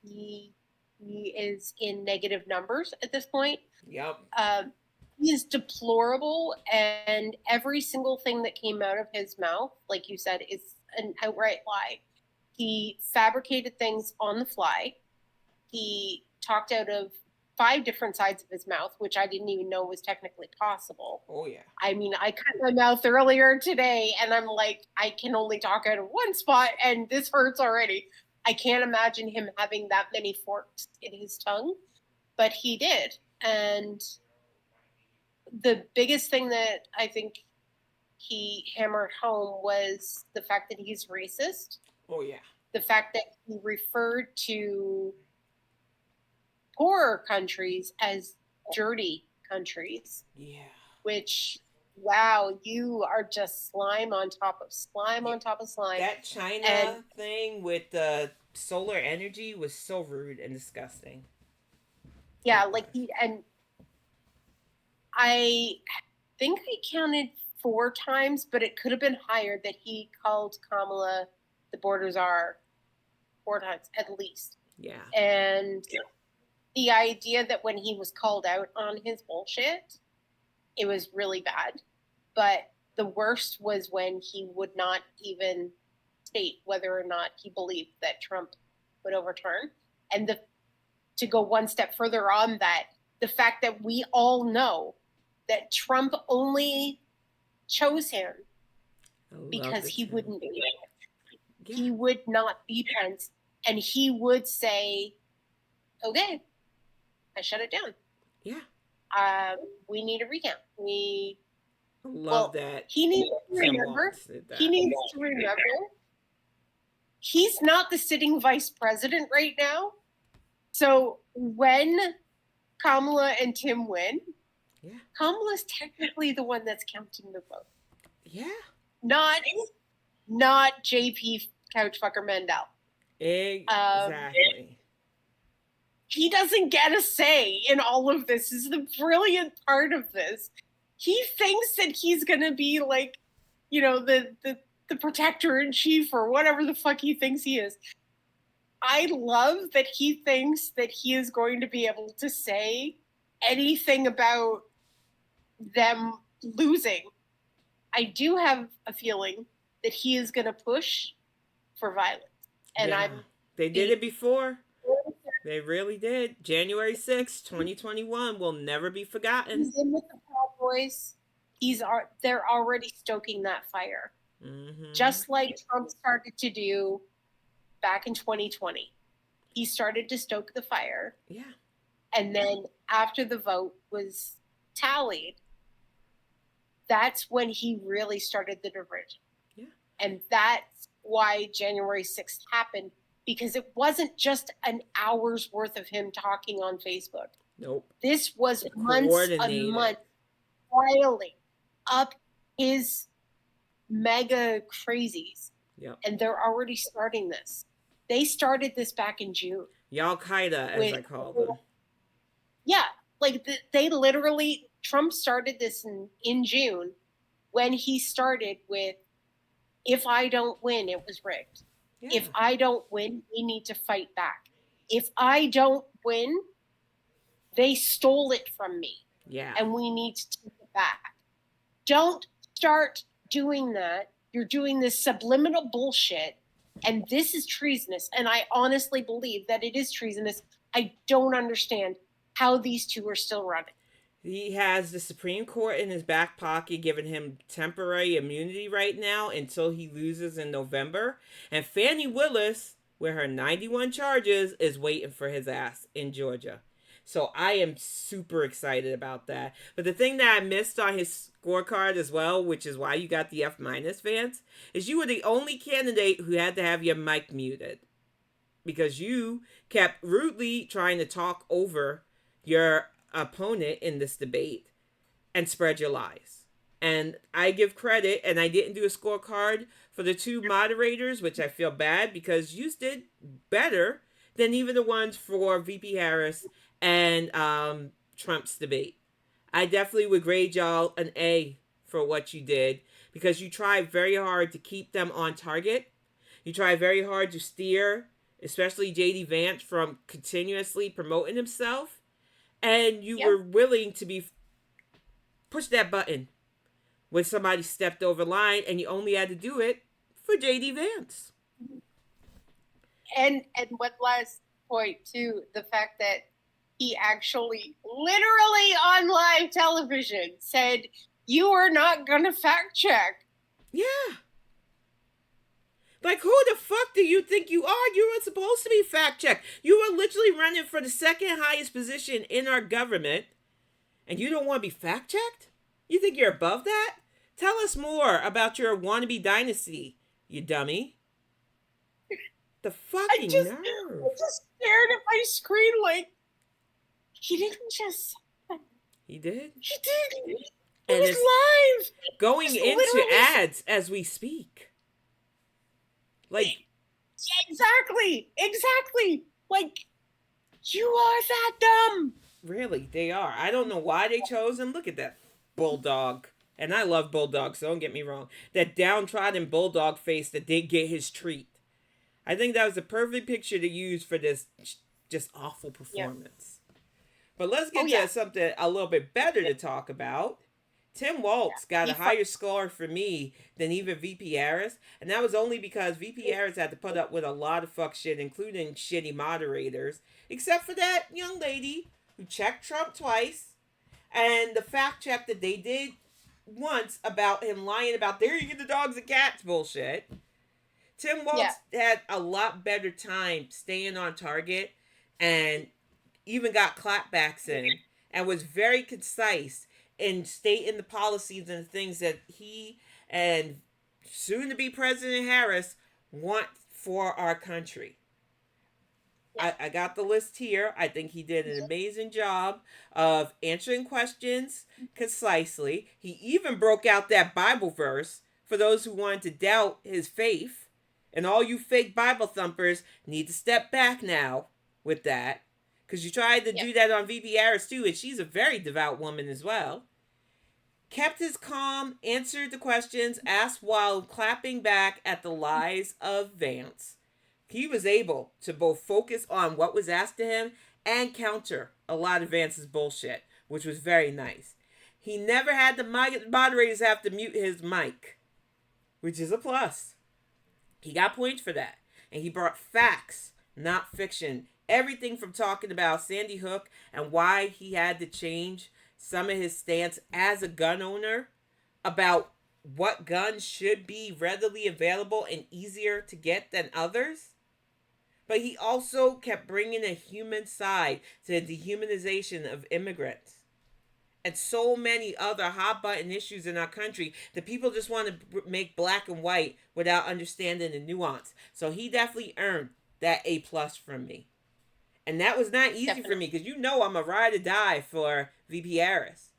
He is in negative numbers at this point. Yep. He is deplorable, and every single thing that came out of his mouth, like you said, is an outright lie. He fabricated things on the fly. He talked out of 5 different sides of his mouth, which I didn't even know was technically possible. Oh, yeah. I mean, I cut my mouth earlier today, and I'm like, I can only talk out of one spot, and this hurts already. I can't imagine him having that many forks in his tongue, but he did. And the biggest thing that I think he hammered home was the fact that he's racist. Oh, yeah. The fact that he referred to poorer countries as dirty countries. Yeah. Which, wow, you are just slime on top of slime on top of slime. That China thing with the solar energy was so rude and disgusting. Yeah, like and I think I counted 4 times, but it could have been higher that he called Kamala the border czar 4 times at least. Yeah. And the idea that when he was called out on his bullshit, it was really bad. But the worst was when he would not even state whether or not he believed that Trump would overturn. And to go one step further on that, the fact that we all know that Trump only chose him because he wouldn't be Pence. Yeah. He would not be Pence. And he would say, okay, I shut it down. Yeah. We need a recount. Love that. He needs to remember. He's not the sitting vice president right now. So when Kamala and Tim win, Kamala's technically the one that's counting the vote. Yeah. Not JP Couchfucker Mendel. Exactly. He doesn't get a say in all of this. This is the brilliant part of this. He thinks that he's going to be like, you know, the protector in chief or whatever the fuck he thinks he is. I love that he thinks that he is going to be able to say anything about them losing. I do have a feeling that he is going to push for violence. And they did it before. They really did. January 6th, 2021 will never be forgotten. He's in with the Proud Boys. They're already stoking that fire. Mm-hmm. Just like Trump started to do back in 2020. He started to stoke the fire. Yeah. And then after the vote was tallied, that's when he really started the diversion. Yeah. And that's why January 6th happened, because it wasn't just an hour's worth of him talking on Facebook. Nope. This was months and months piling up his mega crazies. Yep. And they're already starting this. They started this back in June. Al-Qaeda, as I call them. Yeah. Like they literally, Trump started this in June when he started with, if I don't win, it was rigged. Yeah. If I don't win, we need to fight back. If I don't win, they stole it from me. Yeah. And we need to take it back. Don't start doing that. You're doing this subliminal bullshit, and this is treasonous. And I honestly believe that it is treasonous. I don't understand how these two are still running. He has the Supreme Court in his back pocket giving him temporary immunity right now until he loses in November. And Fani Willis, with her 91 charges, is waiting for his ass in Georgia. So I am super excited about that. But the thing that I missed on his scorecard as well, which is why you got the F-, Vance, is you were the only candidate who had to have your mic muted. Because you kept rudely trying to talk over your opponent in this debate and spread your lies. And I give credit, and I didn't do a scorecard for the two moderators, which I feel bad because you did better than even the ones for VP Harris and Trump's debate. I definitely would grade y'all an A for what you did because you tried very hard to keep them on target. You tried very hard to steer, especially JD Vance, from continuously promoting himself. And you were willing to push that button when somebody stepped over line, and you only had to do it for JD Vance. And one last point too, the fact that he actually literally on live television said, "You are not gonna fact check." Yeah. Like, who the fuck do you think you are? You were supposed to be fact checked. You were literally running for the second highest position in our government, and you don't want to be fact checked? You think you're above that? Tell us more about your wannabe dynasty, you dummy. The fucking nerve. I just stared at my screen like, he didn't just... He did? He did. And it was live. Going into ads as we speak. Like... Exactly. Like, you are that dumb. Really, they are. I don't know why they chose him. Look at that bulldog. And I love bulldogs, so don't get me wrong. That downtrodden bulldog face that did get his treat. I think that was the perfect picture to use for this just awful performance. Yeah. But let's get to something a little bit better to talk about. Tim Walz got a higher score for me than even VP Harris. And that was only because VP Harris had to put up with a lot of fuck shit, including shitty moderators. Except for that young lady who checked Trump twice. And the fact check that they did once about him lying about there you get the dogs and cats bullshit. Tim Walz had a lot better time staying on target and even got clapbacks in and was very concise in stating the policies and the things that he and soon-to-be President Harris want for our country. I got the list here. I think he did an amazing job of answering questions concisely. He even broke out that Bible verse for those who wanted to doubt his faith. And all you fake Bible thumpers need to step back now with that. Because you tried to do that on VP Harris too, and she's a very devout woman as well. Kept his calm, answered the questions, asked while clapping back at the lies of Vance. He was able to both focus on what was asked to him and counter a lot of Vance's bullshit, which was very nice. He never had the moderators have to mute his mic, which is a plus. He got points for that. And he brought facts, not fiction. Everything from talking about Sandy Hook and why he had to change some of his stance as a gun owner about what guns should be readily available and easier to get than others. But he also kept bringing a human side to the dehumanization of immigrants and so many other hot button issues in our country that people just want to make black and white without understanding the nuance. So he definitely earned that A+ from me. And that was not easy for me because you know I'm a ride or die for VP Harris.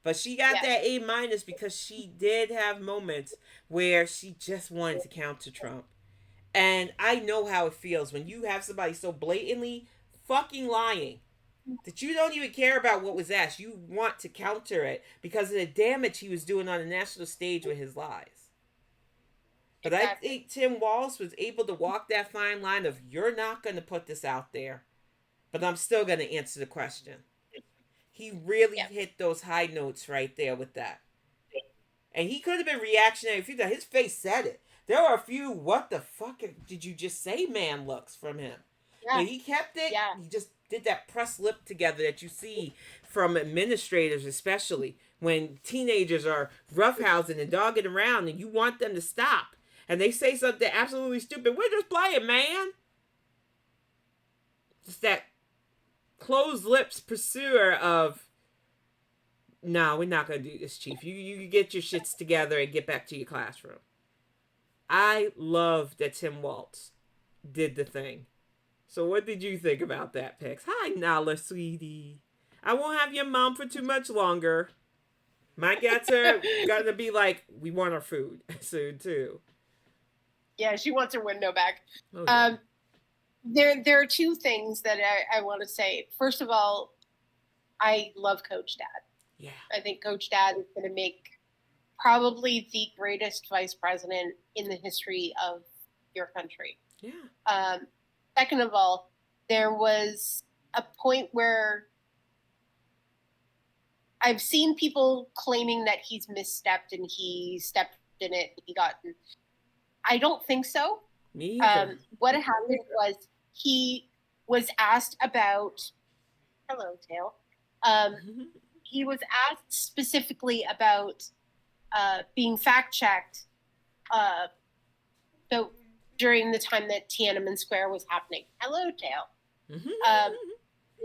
But she got that A- because she did have moments where she just wanted to counter Trump. And I know how it feels when you have somebody so blatantly fucking lying that you don't even care about what was asked. You want to counter it because of the damage he was doing on the national stage with his lies. But I think Tim Walz was able to walk that fine line of, you're not going to put this out there, but I'm still going to answer the question. He really hit those high notes right there with that. And he could have been reactionary. His face said it. There were a few, what the fuck did you just say, man, looks from him. Yeah. But he kept it. Yeah. He just did that press lip together that you see from administrators, especially when teenagers are roughhousing and dogging around and you want them to stop. And they say something absolutely stupid. We're just playing, man. Just that closed lips pursuer of, no, we're not going to do this, Chief. You get your shits together and get back to your classroom. I love that Tim Walz did the thing. So what did you think about that, Pix? Hi, Nala, sweetie. I won't have your mom for too much longer. My cats are going to be like, we want our food soon, too. Yeah, she wants her window back. Oh, yeah. There are two things that I want to say. First of all, I love Coach Dad. Yeah. I think Coach Dad is going to make probably the greatest vice president in the history of your country. Yeah. Second of all, there was a point where I've seen people claiming that he's misstepped and he stepped in it. I don't think so. Me either. What happened was he was asked about, hello, Tail. He was asked specifically about being fact-checked so during the time that Tiananmen Square was happening. Hello, Tail.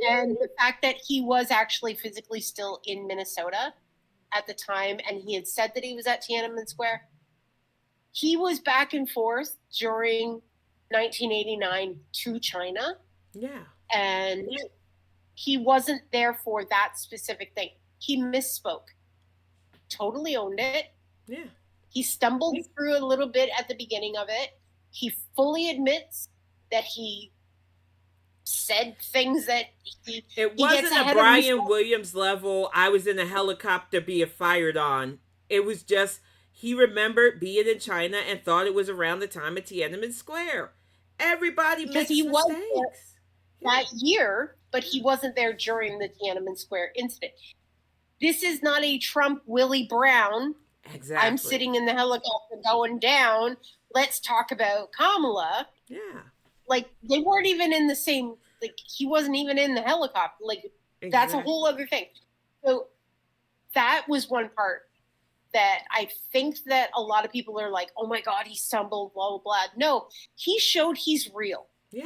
And the fact that he was actually physically still in Minnesota at the time, and he had said that he was at Tiananmen Square. He was back and forth during 1989 to China. Yeah. And he wasn't there for that specific thing. He misspoke. Totally owned it. Yeah. He stumbled through a little bit at the beginning of it. He fully admits that he said things that it wasn't a Brian Williams level, I was in a helicopter being fired on. It was just, he remembered being in China and thought it was around the time of Tiananmen Square. Everybody makes mistakes. Was there that year, but he wasn't there during the Tiananmen Square incident. This is not a Trump Willie Brown. Exactly. I'm sitting in the helicopter going down. Let's talk about Kamala. Yeah. Like, they weren't even in the same, like, he wasn't even in the helicopter. Like, That's a whole other thing. So that was one part that I think that a lot of people are like, oh my God, he stumbled, blah, blah, blah. No, he showed he's real. Yeah.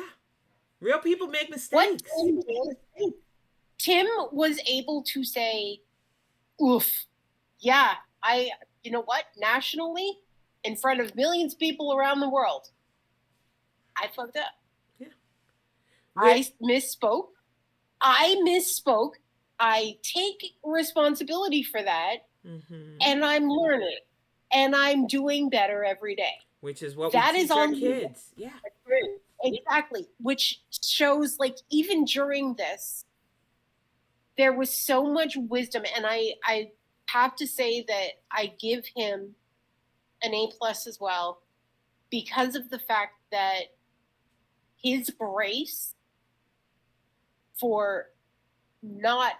Real people make mistakes. Tim was able to say, oof, yeah, you know what? Nationally, in front of millions of people around the world, I fucked up. Yeah. I misspoke. I take responsibility for that. Mm-hmm. And I'm learning. And I'm doing better every day. Which is what we teach our kids. Yeah. Exactly. Which shows, like, even during this, there was so much wisdom. And I have to say that I give him an A+ as well, because of the fact that his grace for not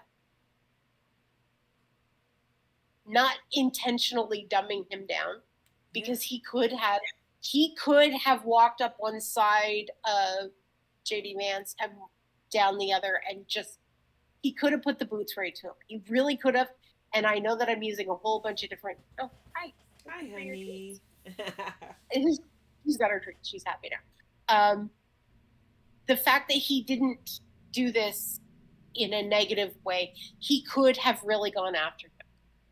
intentionally dumbing him down, because he could have he could have walked up one side of JD Vance and down the other, and he could have put the boots right to him. He really could have. And I know that I'm using a whole bunch of different. Oh, hi. Hi, honey. She's got her treat. She's happy now. The fact that he didn't do this in a negative way, he could have really gone after him,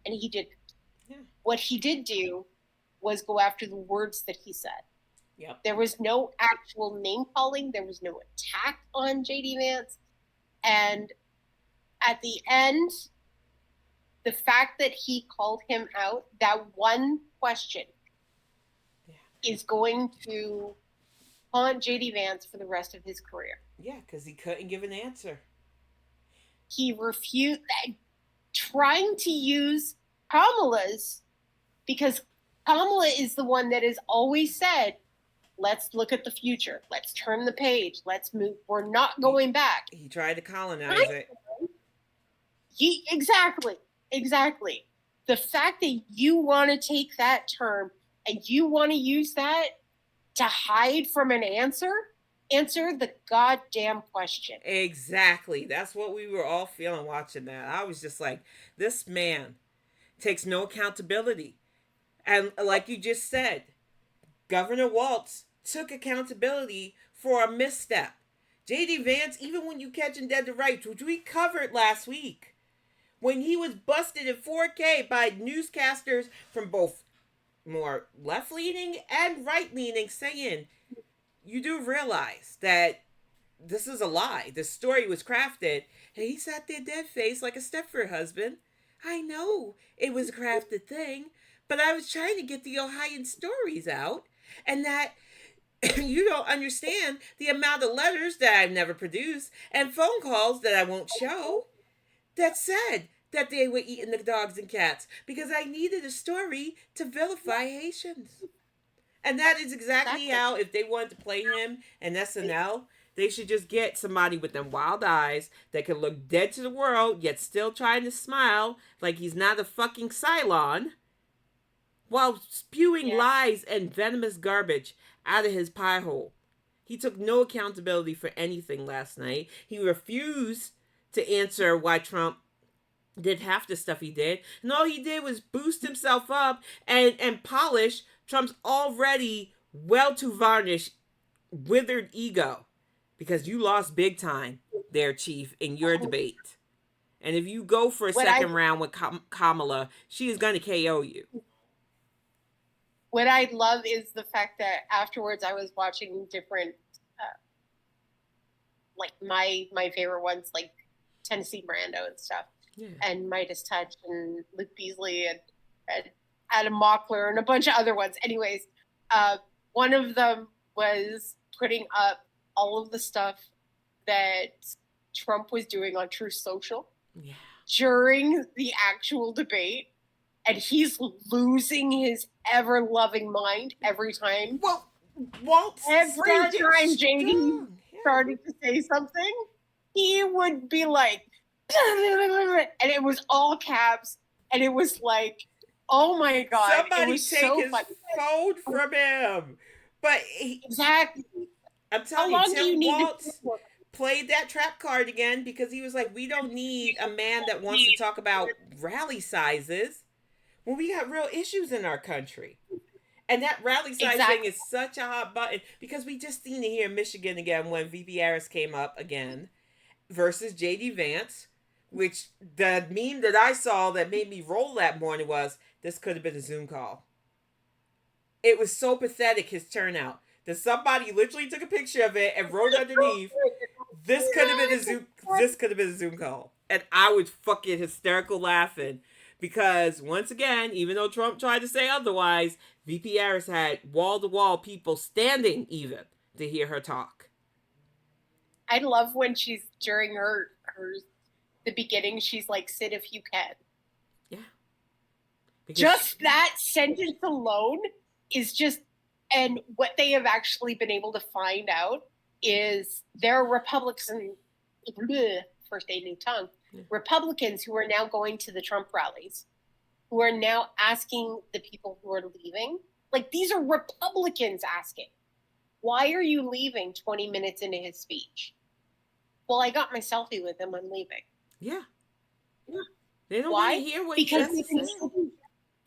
and he didn't. Yeah. What he did do was go after the words that he said. Yep. There was no actual name calling. There was no attack on JD Vance. And at the end, the fact that he called him out, that one question is going to haunt JD Vance for the rest of his career. Yeah, because he couldn't give an answer. He refused, trying to use Kamala's, because Kamala is the one that has always said, let's look at the future. Let's turn the page. Let's move. We're not going back. He tried to colonize it. Exactly. The fact that you want to take that term and you want to use that to hide from an answer the goddamn question. Exactly. That's what we were all feeling watching that. I was just like, this man takes no accountability. And like you just said, Governor Walz took accountability for a misstep. J.D. Vance, even when you catch him dead to rights, which we covered last week, when he was busted in 4K by newscasters from both more left-leaning and right-leaning saying, you do realize that this is a lie. The story was crafted. And he sat there dead-faced like a Stepford husband. I know it was a crafted thing, but I was trying to get the Ohioan stories out, and that you don't understand the amount of letters that I've never produced and phone calls that I won't show that said that they were eating the dogs and cats because I needed a story to vilify Haitians. And that is exactly how, if they wanted to play him in SNL, they should just get somebody with them wild eyes that can look dead to the world, yet still trying to smile like he's not a fucking Cylon, while spewing lies and venomous garbage out of his pie hole. He took no accountability for anything last night. He refused to answer why Trump did half the stuff he did. And all he did was boost himself up and polish Trump's already well too varnished, withered ego. Because you lost big time there, Chief, in your debate. And if you go for a second round with Kamala, she is going to KO you. What I love is the fact that afterwards I was watching different, like my favorite ones, like Tennessee Brando and stuff, and Midas Touch and Luke Beasley and Adam Mockler and a bunch of other ones. Anyways, one of them was putting up all of the stuff that Trump was doing on Truth Social during the actual debate. And he's losing his ever-loving mind every time. Well, every time JD started to say something, he would be like, and it was all caps, and it was like, oh my God. Somebody take his phone from him. But exactly. I'm telling you, Tim Walz played that trap card again because he was like, we don't need a man that wants to talk about rally sizes when we got real issues in our country. And that rally size thing is such a hot button because we just seen it here in Michigan again when VP Harris came up again versus JD Vance, which the meme that I saw that made me roll that morning was, this could have been a Zoom call. It was so pathetic, his turnout, that somebody literally took a picture of it and wrote underneath, this could have been a Zoom call. And I was fucking hysterical laughing. Because, once again, even though Trump tried to say otherwise, VP Harris had wall-to-wall people standing even to hear her talk. I love when she's, during the beginning, she's like, sit if you can. Yeah. Just that sentence alone is just, and what they have actually been able to find out is there are Republicans, first day new tongue, Republicans who are now going to the Trump rallies, who are now asking the people who are leaving, Like, these are Republicans asking, why are you leaving 20 minutes into his speech? Well, I got my selfie with him. I'm leaving. Yeah. They don't Why? want to hear what because he has to say.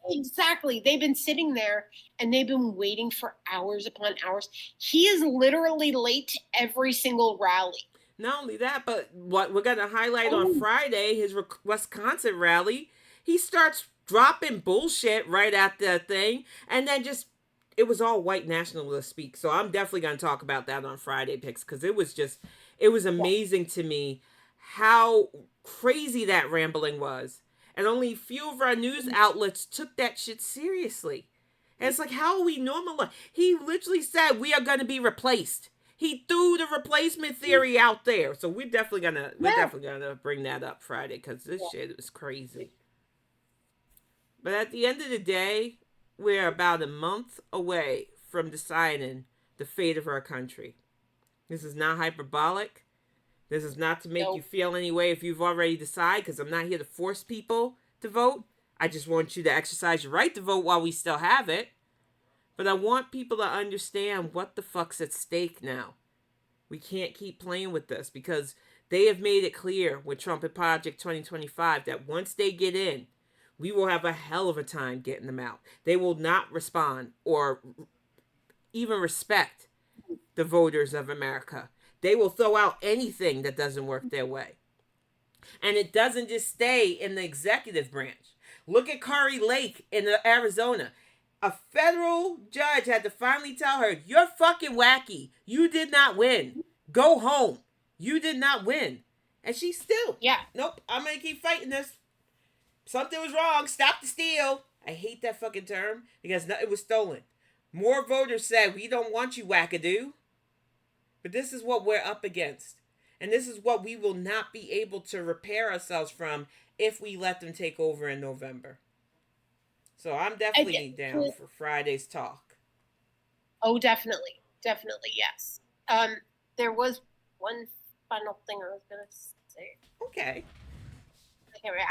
Exactly. They've been sitting there and they've been waiting for hours upon hours. He is literally late to every single rally. Not only that, but what we're going to highlight on Friday, his Wisconsin rally, he starts dropping bullshit right at the thing. And then it was all white nationalist speak. So I'm definitely going to talk about that on Friday Picks, because it was amazing to me how crazy that rambling was. And only a few of our news outlets took that shit seriously. And it's like, how are we normal? He literally said we are going to be replaced. He threw the replacement theory out there. So we're definitely gonna bring that up Friday, because this shit is crazy. But at the end of the day, we're about a month away from deciding the fate of our country. This is not hyperbolic. This is not to make you feel any way if you've already decided, because I'm not here to force people to vote. I just want you to exercise your right to vote while we still have it. But I want people to understand what the fuck's at stake now. We can't keep playing with this, because they have made it clear with Trump and Project 2025 that once they get in, we will have a hell of a time getting them out. They will not respond or even respect the voters of America. They will throw out anything that doesn't work their way. And it doesn't just stay in the executive branch. Look at Kari Lake in Arizona. A federal judge had to finally tell her, you're fucking wacky. You did not win. Go home. You did not win. And she still, nope, I'm going to keep fighting this. Something was wrong. Stop the steal. I hate that fucking term, because it was stolen. More voters said, we don't want you, wackadoo. But this is what we're up against. And this is what we will not be able to repair ourselves from if we let them take over in November. So I'm definitely down for Friday's talk. Oh, definitely. Definitely, yes. There was one final thing I was going to say. Okay.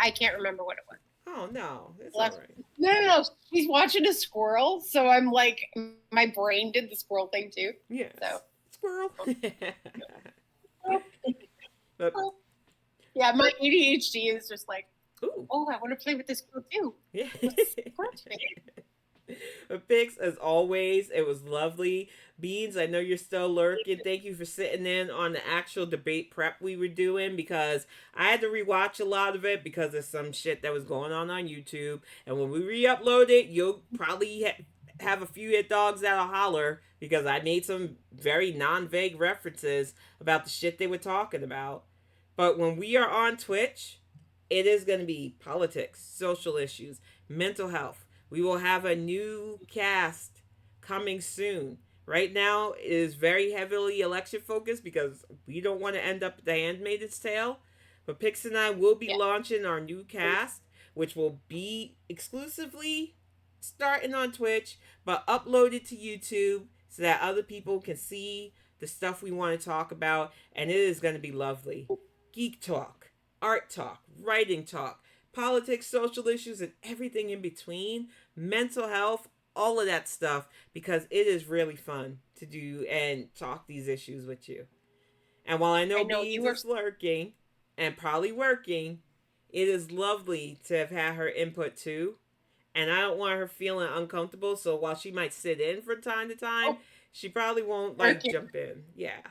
I can't remember what it was. Oh, no. It's all right. No. She's watching a squirrel, so I'm like, my brain did the squirrel thing too. Yeah. So. Squirrel. Yeah, my ADHD is just like, ooh. Oh, I want to play with this girl too. Yeah. But Pix, as always, it was lovely. Beans, I know you're still lurking. Thank you for sitting in on the actual debate prep we were doing, because I had to rewatch a lot of it because of some shit that was going on YouTube. And when we re-upload it, you'll probably have a few hit dogs that'll holler, because I made some very non-vague references about the shit they were talking about. But when we are on Twitch, it is going to be politics, social issues, mental health. We will have a new cast coming soon. Right now, it is very heavily election focused, because we don't want to end up The Handmaid's Tale. But Pix and I will be launching our new cast, which will be exclusively starting on Twitch, but uploaded to YouTube so that other people can see the stuff we want to talk about. And it is going to be lovely. Geek talk, art talk, writing talk, politics, social issues, and everything in between, mental health, all of that stuff, because it is really fun to do and talk these issues with you. And while I know Beans is lurking and probably working, it is lovely to have had her input too. And I don't want her feeling uncomfortable, so while she might sit in from time to time, she probably won't jump in. Yeah.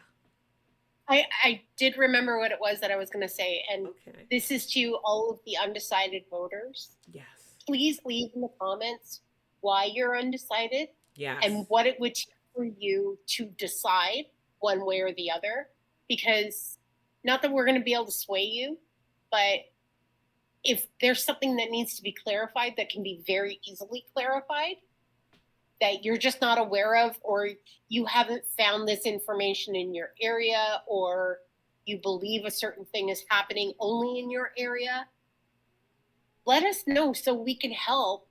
I did remember what it was that I was going to say, and this is to all of the undecided voters. Yes. Please leave in the comments why you're undecided. Yes. And what it would take for you to decide one way or the other. Because not that we're going to be able to sway you, but if there's something that needs to be clarified that can be very easily clarified, that you're just not aware of, or you haven't found this information in your area, or you believe a certain thing is happening only in your area, let us know so we can help,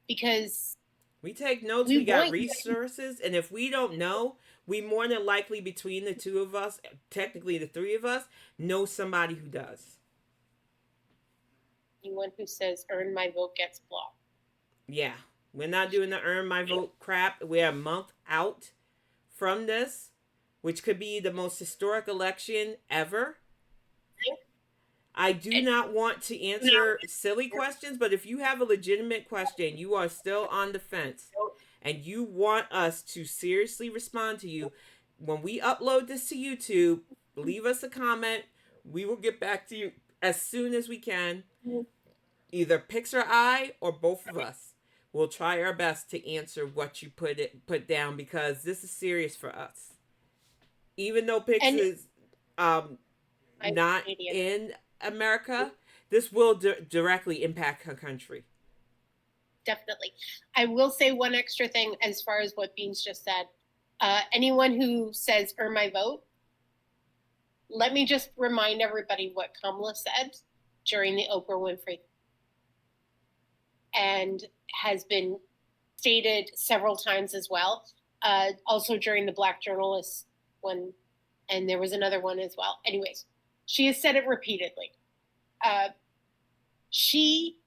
because we take notes, we got resources, and if we don't know, we more than likely, between the two of us, technically the three of us, know somebody who does. Anyone who says earn my vote gets blocked. Yeah. We're not doing the earn my vote crap. We're a month out from this, which could be the most historic election ever. I do not want to answer silly questions, but if you have a legitimate question, you are still on the fence, and you want us to seriously respond to you, when we upload this to YouTube, leave us a comment. We will get back to you as soon as we can. Either Pix or I, or both of us. We'll try our best to answer what you put down, because this is serious for us. Even though Pix is not in America, this will directly impact her country. Definitely. I will say one extra thing as far as what Beans just said. Anyone who says earn my vote, let me just remind everybody what Kamala said during the Oprah Winfrey, and has been stated several times as well. Also during the Black Journalist one, and there was another one as well. Anyways, she has said it repeatedly. She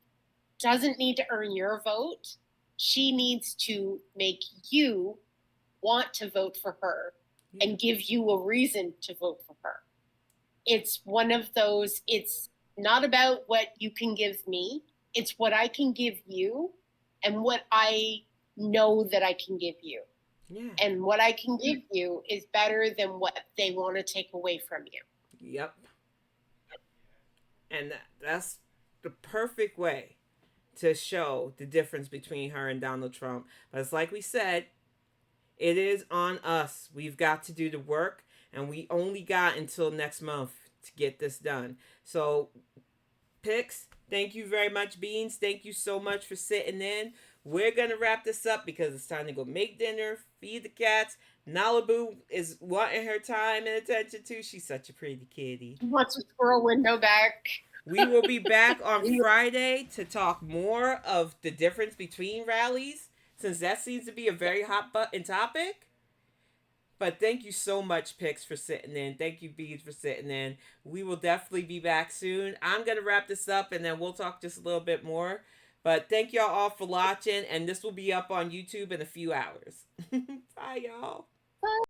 doesn't need to earn your vote. She needs to make you want to vote for her and give you a reason to vote for her. It's one of those, it's not about what you can give me. It's what I can give you and what I know that I can give you. Yeah. And what I can give you is better than what they want to take away from you. Yep. And that's the perfect way to show the difference between her and Donald Trump. But it's like we said, it is on us. We've got to do the work, and we only got until next month to get this done. So, Pix, thank you very much. Beans, thank you so much for sitting in. We're going to wrap this up because it's time to go make dinner, feed the cats. Nalabu is wanting her time and attention too. She's such a pretty kitty. She wants a squirrel window back. We will be back on Friday to talk more of the difference between rallies, since that seems to be a very hot button topic. But thank you so much, Pix, for sitting in. Thank you, Beads, for sitting in. We will definitely be back soon. I'm going to wrap this up, and then we'll talk just a little bit more. But thank y'all all for watching, and this will be up on YouTube in a few hours. Bye, y'all. Bye.